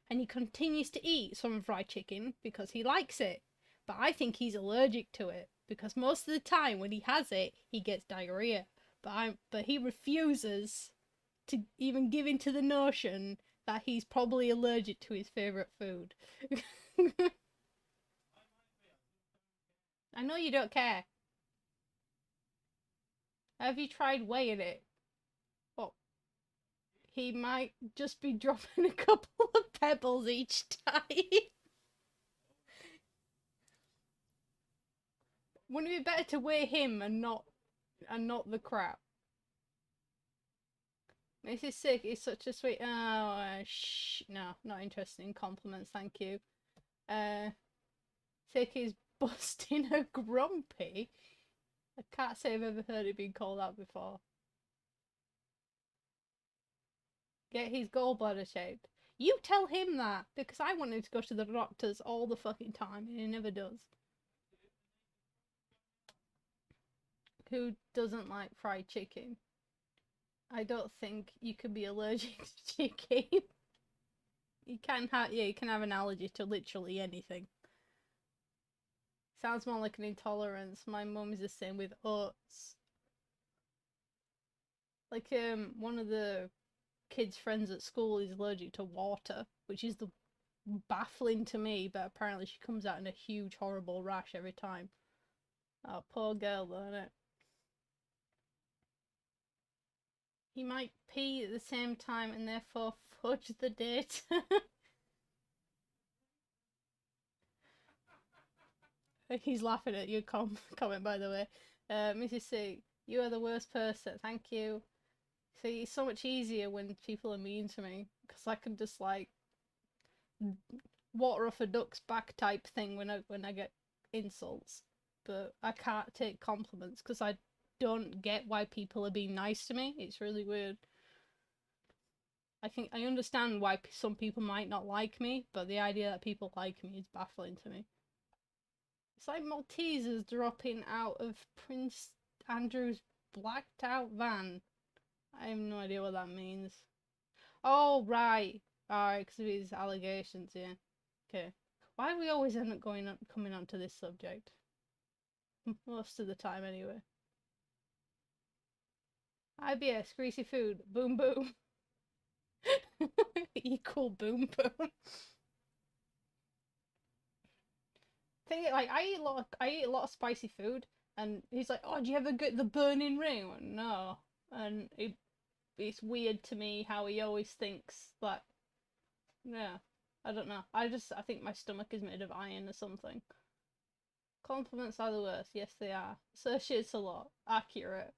Speaker 2: and he continues to eat summer fried chicken because he likes it. But I think he's allergic to it because most of the time when he has it, he gets diarrhea. But he refuses to even give in to the notion that he's probably allergic to his favorite food. I know you don't care. Have you tried weighing it? Well, he might just be dropping a couple of pebbles each time. Wouldn't it be better to weigh him and not the crap? Mrs. Sick is such a sweet. Oh, no, not interested in compliments, thank you. Sick is busting a grumpy. I can't say I've ever heard it being called out before. Get his gallbladder shaped. You tell him that, because I want him to go to the doctors all the fucking time, and he never does. Who doesn't like fried chicken? I don't think you can be allergic to chicken. You can have an allergy to literally anything. Sounds more like an intolerance. My mum is the same with oats. Like, one of the kids' friends at school is allergic to water, which is baffling to me, but apparently she comes out in a huge, horrible rash every time. Oh, poor girl, though, innit? He might pee at the same time and therefore fudge the date. He's laughing at your comment, by the way. Mrs. C, you are the worst person. Thank you. See, it's so much easier when people are mean to me, because I can just, like, water off a duck's back type thing when I get insults. But I can't take compliments, because I don't get why people are being nice to me. It's really weird. I think I understand why some people might not like me, but the idea that people like me is baffling to me. It's like Maltesers dropping out of Prince Andrew's blacked out van. I have no idea what that means. Oh, right. Alright, because of his allegations, yeah. Okay. Why do we always end up coming on to this subject? Most of the time, anyway. IBS, greasy food, boom boom. Equal boom boom. Thing like I eat a lot of spicy food, and he's like, "Oh, do you ever get the burning ring?" Like, no, and it's weird to me how he always thinks that. Yeah, I don't know. I think my stomach is made of iron or something. Compliments are the worst. Yes, they are. So shit's a lot. Accurate.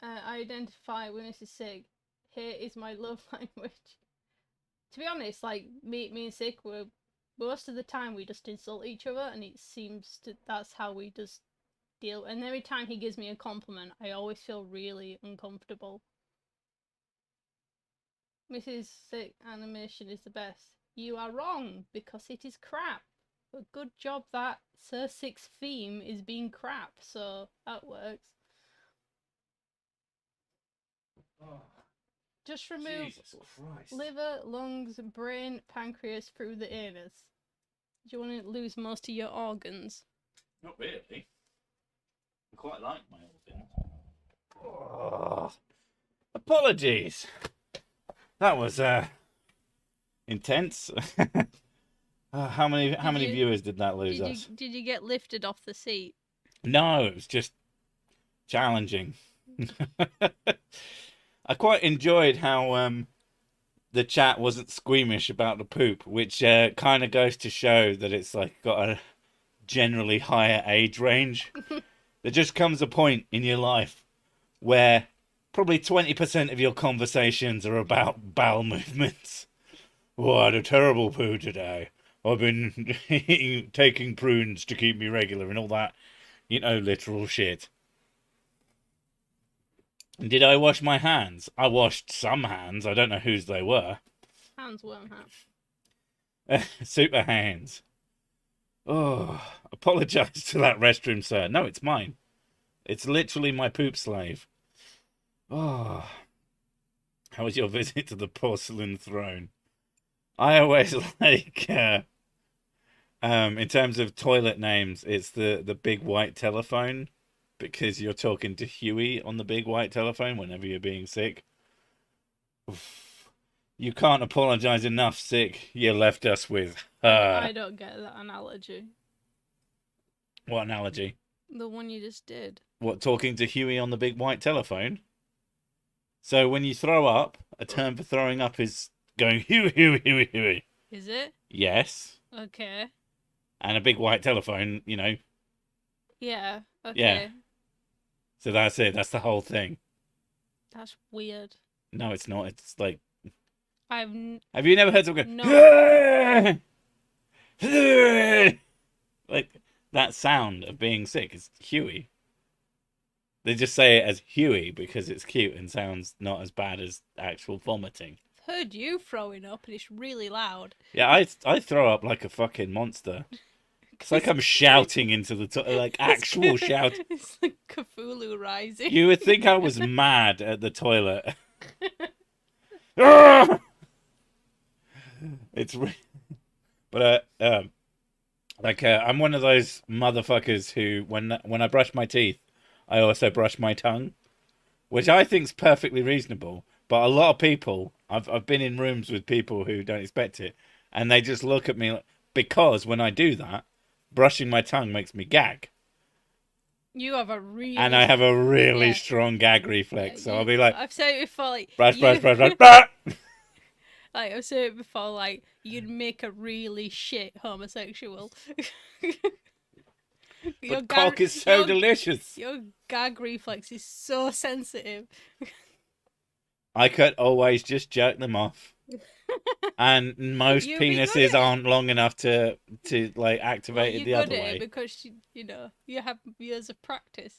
Speaker 2: I identify with Mrs. Sig. Here is my love language. To be honest, like me and Sig, most of the time we just insult each other, and it seems that's how we just deal. And every time he gives me a compliment, I always feel really uncomfortable. Mrs. Sick animation is the best. You are wrong, because it is crap. But good job that Sir Six's theme is being crap, so that works.
Speaker 1: Oh,
Speaker 2: Just remove
Speaker 1: Jesus Christ.
Speaker 2: liver, lungs, brain, pancreas through the anus. Do you want to lose most of your organs?
Speaker 1: Not really. I quite like my organs. Oh, apologies. That was intense. How many viewers did that lose us?
Speaker 2: Did you get lifted off the seat?
Speaker 1: No, it was just challenging. I quite enjoyed how the chat wasn't squeamish about the poop, which kind of goes to show that it's like got a generally higher age range. There just comes a point in your life where probably 20% of your conversations are about bowel movements. Oh, I had a terrible poo today. I've been taking prunes to keep me regular and all that, literal shit. Did I wash my hands? I washed some hands. I don't know whose they were.
Speaker 2: Hands won't
Speaker 1: Super hands. Oh, apologise to that restroom, sir. No, it's mine. It's literally my poop slave. Oh, how was your visit to the porcelain throne? I always like, in terms of toilet names, it's the big white telephone, because you're talking to Huey on the big white telephone whenever you're being sick. Oof. You can't apologise enough, Sick. You left us with her.
Speaker 2: I don't get that analogy.
Speaker 1: What analogy?
Speaker 2: The one you just did.
Speaker 1: What, talking to Huey on the big white telephone? So when you throw up, a term for throwing up is going Huey, Huey, Huey, Huey.
Speaker 2: Is it?
Speaker 1: Yes.
Speaker 2: Okay.
Speaker 1: And a big white telephone,
Speaker 2: Yeah. Okay.
Speaker 1: Yeah. So that's it. That's the whole thing.
Speaker 2: That's weird.
Speaker 1: No, it's not. It's like...
Speaker 2: Have
Speaker 1: you never heard someone go...
Speaker 2: No.
Speaker 1: Like, that sound of being sick is Huey. They just say it as Huey because it's cute and sounds not as bad as actual vomiting.
Speaker 2: I've heard you throwing up and it's really loud.
Speaker 1: Yeah, I throw up like a fucking monster. It's like I'm shouting into the like actual shout.
Speaker 2: It's like Cthulhu rising.
Speaker 1: You would think I was mad at the toilet. It's but I'm one of those motherfuckers who when I brush my teeth, I also brush my tongue, which I think's perfectly reasonable. But a lot of people, I've been in rooms with people who don't expect it, and they just look at me because when I do that, brushing my tongue makes me gag.
Speaker 2: You have a really...
Speaker 1: And I have a really strong gag reflex, so I'll be like...
Speaker 2: I've said it before, like...
Speaker 1: Brush.
Speaker 2: Like, I've said it before, like, you'd make a really shit homosexual.
Speaker 1: But cock is so delicious.
Speaker 2: Your gag reflex is so sensitive.
Speaker 1: I could always just jerk them off. And most penises aren't long enough to like activate it the other way.
Speaker 2: Because you have years of practice.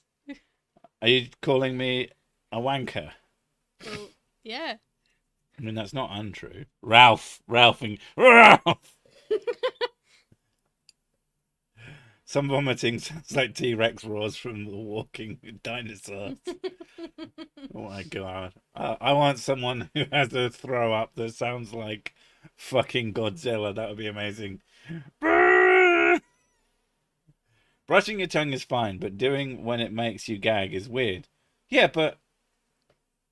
Speaker 1: Are you calling me a wanker?
Speaker 2: Well, yeah.
Speaker 1: I mean, that's not untrue. Ralph. Some vomiting sounds like T-Rex roars from the walking dinosaurs. Oh my god. I want someone who has a throw up that sounds like fucking Godzilla. That would be amazing. Brushing your tongue is fine, but doing when it makes you gag is weird. Yeah, but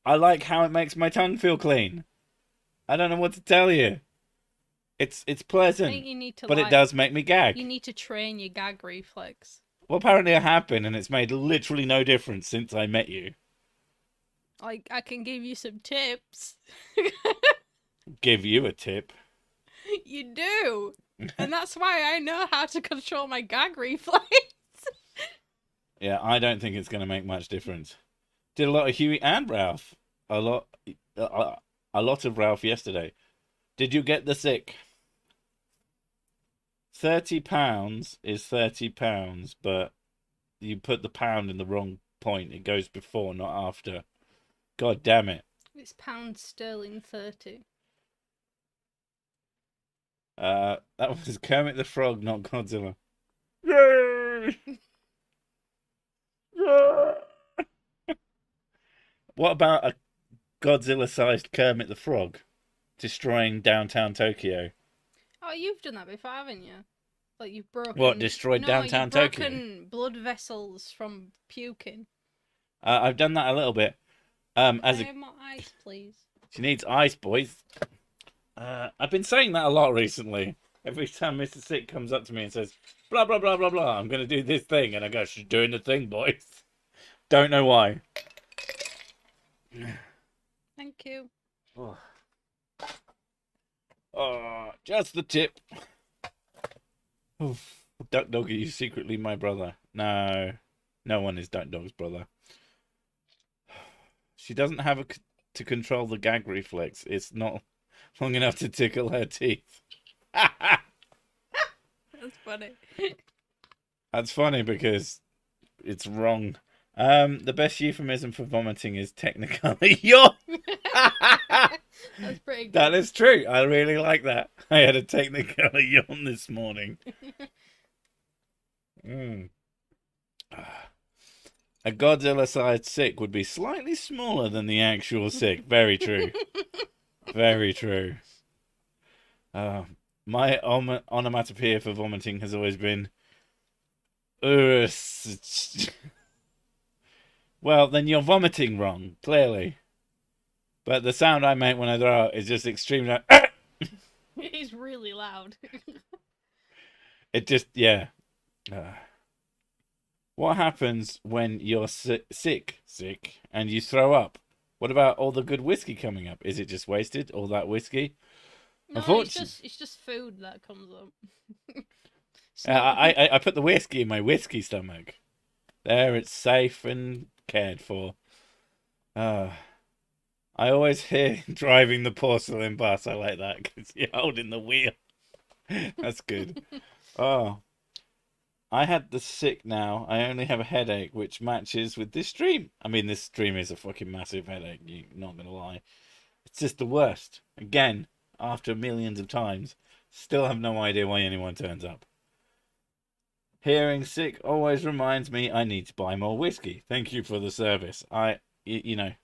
Speaker 1: I like how it makes my tongue feel clean. I don't know what to tell you. It's pleasant,
Speaker 2: I think you need to,
Speaker 1: but it does make me gag.
Speaker 2: You need to train your gag reflex.
Speaker 1: Well, apparently I have been, and it's made literally no difference since I met you.
Speaker 2: Like, I can give you some tips.
Speaker 1: Give you a tip.
Speaker 2: You do. And that's why I know how to control my gag reflex.
Speaker 1: Yeah, I don't think it's going to make much difference. Did a lot of Huey and Ralph. A lot of Ralph yesterday. Did you get the sick? £30 is £30, but you put the pound in the wrong point. It goes before, not after. God damn it.
Speaker 2: It's pounds sterling 30.
Speaker 1: That was Kermit the Frog, not Godzilla. Yay! What about a Godzilla-sized Kermit the Frog destroying downtown Tokyo?
Speaker 2: Oh, you've done that before, haven't you? Like you've broken.
Speaker 1: What, destroyed downtown
Speaker 2: you've
Speaker 1: Tokyo?
Speaker 2: broken blood vessels from puking.
Speaker 1: I've done that a little bit.
Speaker 2: Can I have more ice, please?
Speaker 1: She needs ice, boys. I've been saying that a lot recently. Every time Mr. Sick comes up to me and says, blah, blah, blah, blah, blah, I'm going to do this thing. And I go, she's doing the thing, boys. Don't know why.
Speaker 2: Thank you.
Speaker 1: Oh, just the tip. Duck Dog, are you secretly my brother? No. No one is Duck Dog's brother. She doesn't have to control the gag reflex. It's not long enough to tickle her teeth.
Speaker 2: That's funny.
Speaker 1: That's funny because it's wrong. The best euphemism for vomiting is technically yawn.
Speaker 2: That's pretty good.
Speaker 1: That is true. I really like that. I had a technically yawn this morning. A Godzilla-sized sick would be slightly smaller than the actual sick. Very true. Very true. My onomatopoeia for vomiting has always been... Well, then you're vomiting wrong, clearly. But the sound I make when I throw out is just extremely...
Speaker 2: It's really loud.
Speaker 1: It just, yeah. What happens when you're sick, and you throw up? What about all the good whiskey coming up? Is it just wasted, all that whiskey?
Speaker 2: No, it's just food that comes up.
Speaker 1: I put the whiskey in my whiskey stomach. There, it's safe and cared for. I always hear driving the porcelain bus. I like that because you're holding the wheel. That's good. Oh. I had the sick now. I only have a headache, which matches with this stream. I mean, this stream is a fucking massive headache. You're not going to lie. It's just the worst. Again, after millions of times, still have no idea why anyone turns up. Hearing sick always reminds me I need to buy more whiskey. Thank you for the service. You know,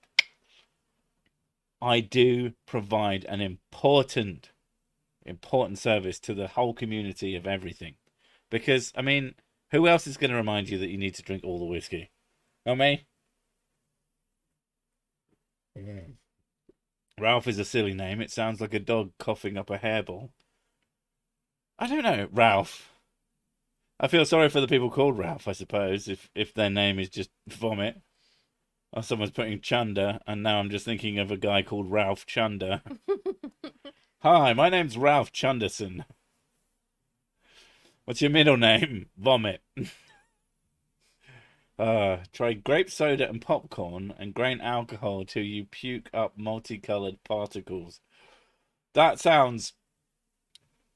Speaker 1: I do provide an important service to the whole community of everything. Because, I mean, who else is going to remind you that you need to drink all the whiskey? Not me? Ralph is a silly name. It sounds like a dog coughing up a hairball. I don't know, Ralph. I feel sorry for the people called Ralph, I suppose, if their name is just vomit. Or someone's putting Chunder, and now I'm just thinking of a guy called Ralph Chunder. Hi, my name's Ralph Chunderson. What's your middle name? Vomit. Try grape soda and popcorn and grain alcohol till you puke up multicolored particles. That sounds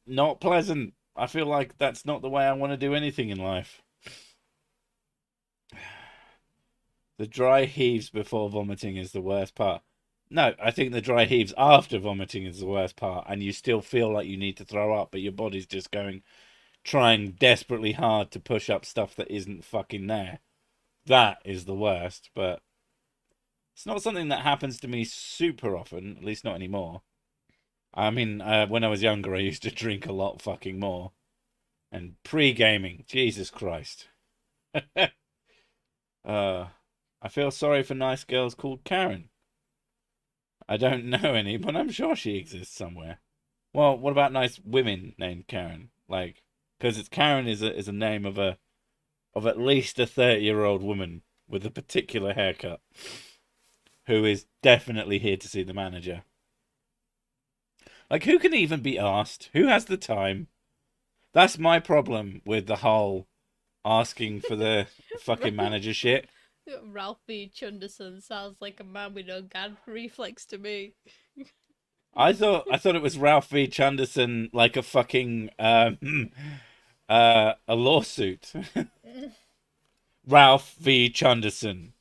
Speaker 1: not pleasant. I feel like that's not the way I want to do anything in life. The dry heaves before vomiting is the worst part. No, I think the dry heaves after vomiting is the worst part, and you still feel like you need to throw up, but your body's just trying desperately hard to push up stuff that isn't fucking there. That is the worst, but it's not something that happens to me super often, at least not anymore. I mean, when I was younger, I used to drink a lot fucking more. And pre-gaming, Jesus Christ. I feel sorry for nice girls called Karen. I don't know any, but I'm sure she exists somewhere. Well, what about nice women named Karen? Like, because it's Karen is a name of at least a 30-year-old woman with a particular haircut, who is definitely here to see the manager. Like, who can even be asked? Who has the time? That's my problem with the whole asking for the fucking manager shit.
Speaker 2: Ralphie Chunderson sounds like a man with no gag reflex to me.
Speaker 1: I thought it was Ralph V. Chunderson, like a fucking a lawsuit. Ralph V. Chunderson.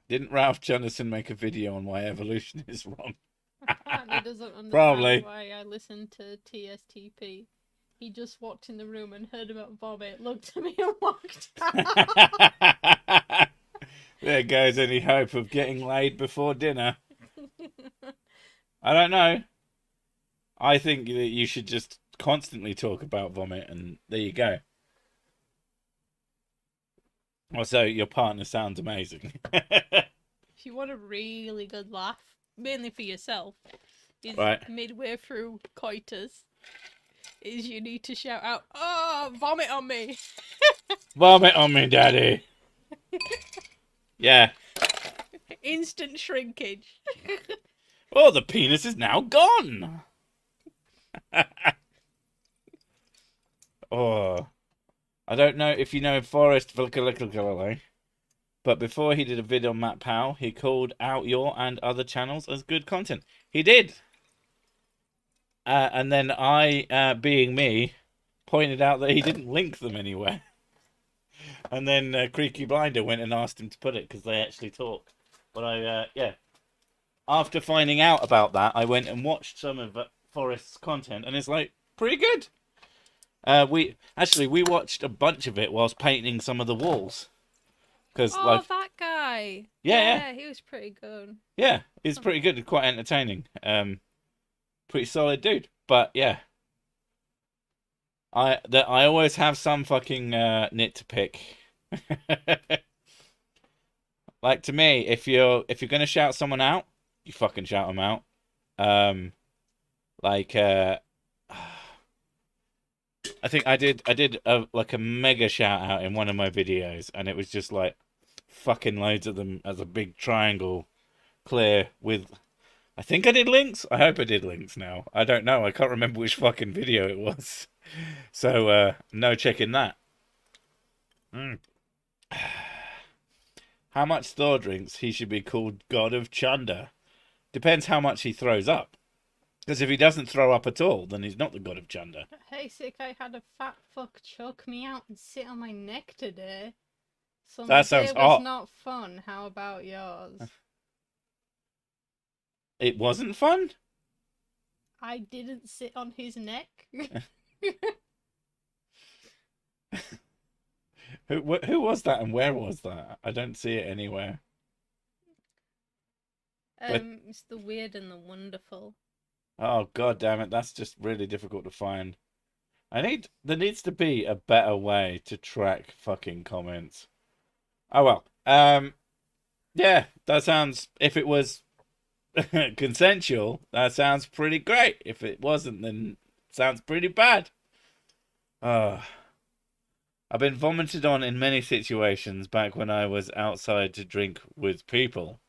Speaker 1: Didn't Ralph Chunderson make a video on why evolution is wrong?
Speaker 2: Apparently doesn't understand
Speaker 1: Probably.
Speaker 2: why I listen to TSTP. He just walked in the room and heard about vomit, looked at me and walked out.
Speaker 1: There goes any hope of getting laid before dinner. I don't know. I think that you should just constantly talk about vomit, and there you go. Also, your partner sounds amazing.
Speaker 2: If you want a really good laugh, mainly for yourself, is
Speaker 1: Right.
Speaker 2: midway through coitus, is you need to shout out, "Oh, vomit on me!"
Speaker 1: Vomit on me, daddy. Yeah.
Speaker 2: Instant shrinkage.
Speaker 1: Oh, the penis is now gone. Oh, I don't know if you know Forrest Vulgar, but before he did a video on Matt Powell, he called out your and other channels as good content. He did. And then I, being me, pointed out that he didn't link them anywhere. And then Creaky Blinder went and asked him to put it because they actually talk. But yeah. After finding out about that, I went and watched some of Forrest's content, and it's like pretty good. We watched a bunch of it whilst painting some of the walls. Cause
Speaker 2: that guy.
Speaker 1: Yeah,
Speaker 2: he was pretty good.
Speaker 1: Yeah, he's pretty good, quite entertaining. Pretty solid dude. But yeah, I always have some fucking nit to pick. Like, to me, if you're gonna shout someone out, you fucking shout them out. I think I did a mega shout out in one of my videos, and it was just like fucking loads of them as a big triangle clear with. I think I did links. I hope I did links now. I don't know. I can't remember which fucking video it was. So no checking that. How much Thor drinks? He should be called God of Chunder. Depends how much he throws up. Because if he doesn't throw up at all, then he's not the God of Chunder.
Speaker 2: Hey, sick, I had a fat fuck choke me out and sit on my neck today. So
Speaker 1: that sounds
Speaker 2: was
Speaker 1: hot.
Speaker 2: Not fun. How about yours?
Speaker 1: It wasn't fun?
Speaker 2: I didn't sit on his neck.
Speaker 1: Who was that and where was that? I don't see it anywhere.
Speaker 2: It's the weird and the wonderful.
Speaker 1: Oh, god damn it, that's just really difficult to find. There needs to be a better way to track fucking comments. Oh well. Yeah, that sounds, if it was consensual, that sounds pretty great. If it wasn't, then it sounds pretty bad. I've been vomited on in many situations back when I was outside to drink with people.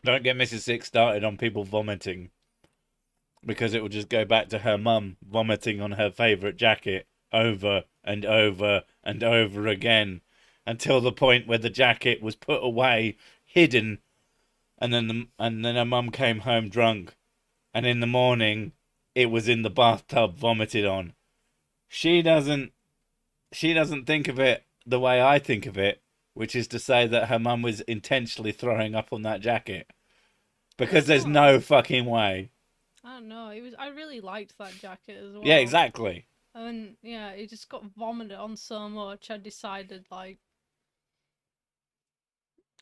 Speaker 1: Don't get Mrs. Six started on people vomiting, because it will just go back to her mum vomiting on her favourite jacket over and over and over again until the point where the jacket was put away, hidden, and then her mum came home drunk, and in the morning it was in the bathtub vomited on. She doesn't think of it the way I think of it, which is to say that her mum was intentionally throwing up on that jacket. Because there's no fucking way.
Speaker 2: I don't know. I really liked that jacket as well.
Speaker 1: Yeah, exactly.
Speaker 2: And yeah, it just got vomited on so much. I decided like,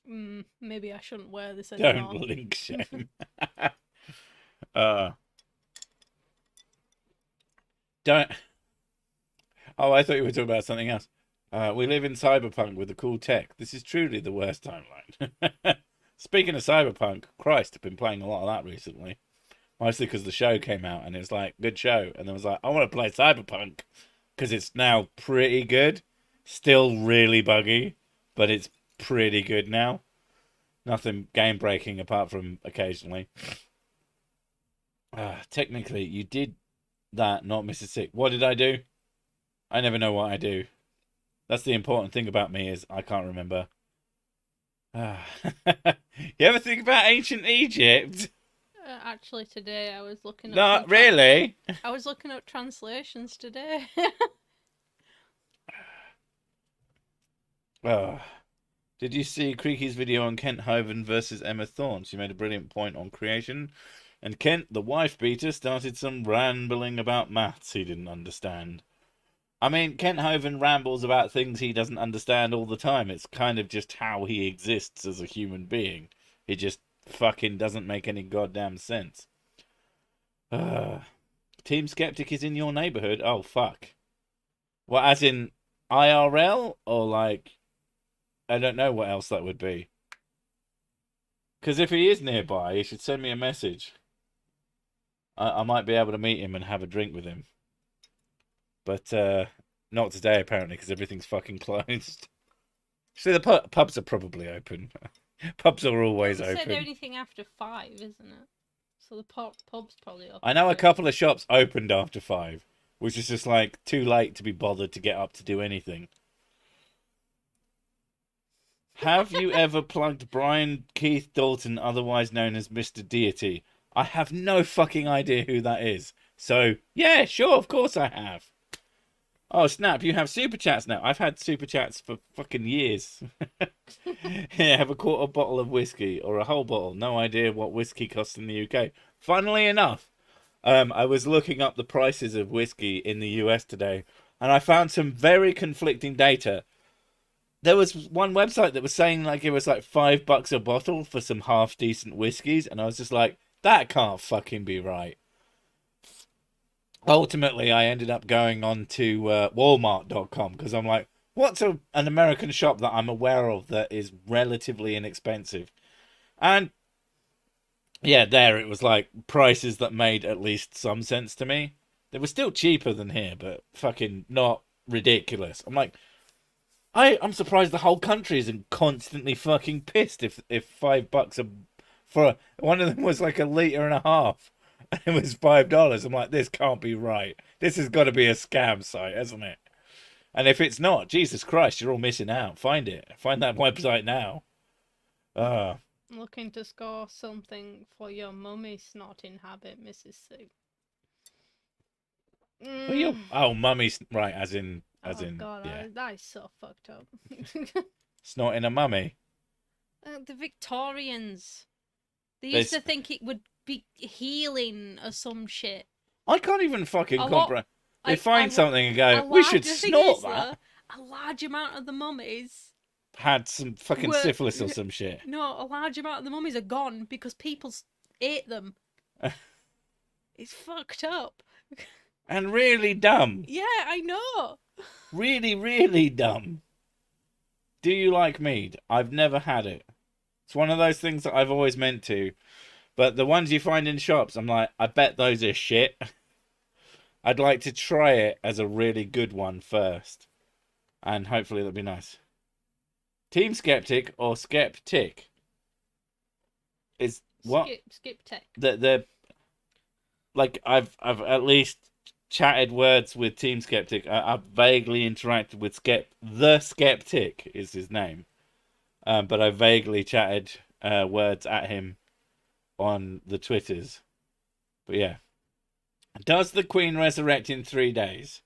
Speaker 2: maybe I shouldn't wear this anymore.
Speaker 1: Don't link shame. Don't. Oh, I thought you were talking about something else. We live in Cyberpunk with the cool tech. This is truly the worst timeline. Speaking of Cyberpunk, Christ, I've been playing a lot of that recently. Mostly because the show came out and it was like, good show. And then I was like, I want to play Cyberpunk because it's now pretty good. Still really buggy, but it's pretty good now. Nothing game breaking apart from occasionally. Technically, you did that, not Mrs. Sick. What did I do? I never know what I do. That's the important thing about me, is I can't remember. You ever think about ancient Egypt?
Speaker 2: Actually, today I was looking at
Speaker 1: Not really.
Speaker 2: I was looking at translations today.
Speaker 1: Oh. Did you see Creaky's video on Kent Hovind versus Emma Thorne? She made a brilliant point on creation. And Kent, the wife beater, started some rambling about maths he didn't understand. I mean, Kent Hovind rambles about things he doesn't understand all the time. It's kind of just how he exists as a human being. He just fucking doesn't make any goddamn sense. Team Skeptic is in your neighborhood? Oh, fuck. Well, as in IRL? Or like, I don't know what else that would be. Because if he is nearby, he should send me a message. I might be able to meet him and have a drink with him. But not today, apparently, because everything's fucking closed. See, the pubs are probably open. Pubs are always
Speaker 2: They
Speaker 1: open.
Speaker 2: said anything after 5, isn't it? So the pub's probably open.
Speaker 1: I know a couple of shops opened after 5, which is just like too late to be bothered to get up to do anything. Have you ever plugged Brian Keith Dalton, otherwise known as Mr. Deity? I have no fucking idea who that is. So, yeah, sure, of course I have. Oh, snap, you have super chats now. I've had super chats for fucking years. Yeah, have a quarter bottle of whiskey or a whole bottle. No idea what whiskey costs in the UK. Funnily enough, I was looking up the prices of whiskey in the US today, and I found some very conflicting data. There was one website that was saying like it was like $5 a bottle for some half decent whiskies, and I was just like, that can't fucking be right. Ultimately, I ended up going on to Walmart.com because I'm like, what's an American shop that I'm aware of that is relatively inexpensive? And yeah, there it was like prices that made at least some sense to me. They were still cheaper than here, but fucking not ridiculous. I'm like, I'm surprised the whole country isn't constantly fucking pissed if $5 for one of them was like a liter and a half. And it was $5. I'm like, this can't be right. This has got to be a scam site, hasn't it? And if it's not, Jesus Christ, you're all missing out. Find it. Find that website now.
Speaker 2: Looking to score something for your mummy snorting habit, Mrs. C.
Speaker 1: Oh, mummy's right, as in,
Speaker 2: God,
Speaker 1: yeah.
Speaker 2: that is so fucked up.
Speaker 1: Snorting a mummy.
Speaker 2: The Victorians. They used to think it would be healing or some shit.
Speaker 1: I can't even fucking comprehend. They find something and go, we should snort that.
Speaker 2: A large amount of the mummies
Speaker 1: had some fucking syphilis or some shit.
Speaker 2: No, a large amount of the mummies are gone because people ate them. It's fucked up.
Speaker 1: And really dumb.
Speaker 2: Yeah, I know.
Speaker 1: Really, really dumb. Do you like mead? I've never had it. It's one of those things that I've always meant to. But the ones you find in shops, I'm like, I bet those are shit. I'd like to try it as a really good one first. And hopefully that'll be nice. Team Skeptic or Skeptic? Is what?
Speaker 2: Skeptic.
Speaker 1: The like I've at least chatted words with Team Skeptic. I've vaguely interacted with the Skeptic is his name. But I vaguely chatted words at him on the Twitters. But yeah. Does the Queen resurrect in 3 days?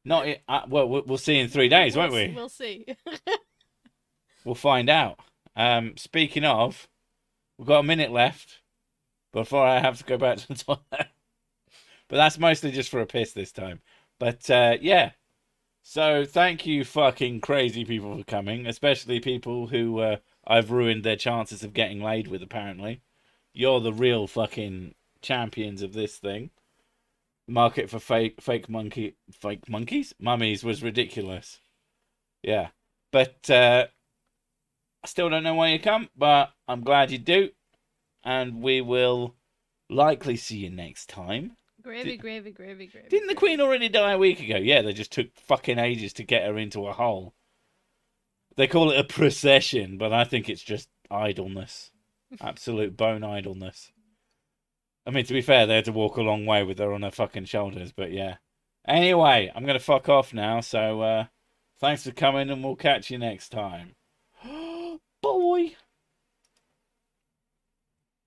Speaker 1: Not well, we'll see in 3 days, won't we?
Speaker 2: We'll see.
Speaker 1: We'll find out. Speaking of, we've got a minute left before I have to go back to the toilet. But that's mostly just for a piss this time. But yeah. So thank you fucking crazy people for coming, especially people who I've ruined their chances of getting laid with, apparently. You're the real fucking champions of this thing. Market for fake monkeys? Mummies was ridiculous. Yeah. But I still don't know why you come, but I'm glad you do. And we will likely see you next time.
Speaker 2: Gravy.
Speaker 1: Didn't the Queen already die a week ago? Yeah, they just took fucking ages to get her into a hole. They call it a procession, but I think it's just idleness. Absolute bone idleness. I mean, to be fair, they had to walk a long way with her on her fucking shoulders, but yeah. Anyway, I'm going to fuck off now, so thanks for coming and we'll catch you next time. Bye!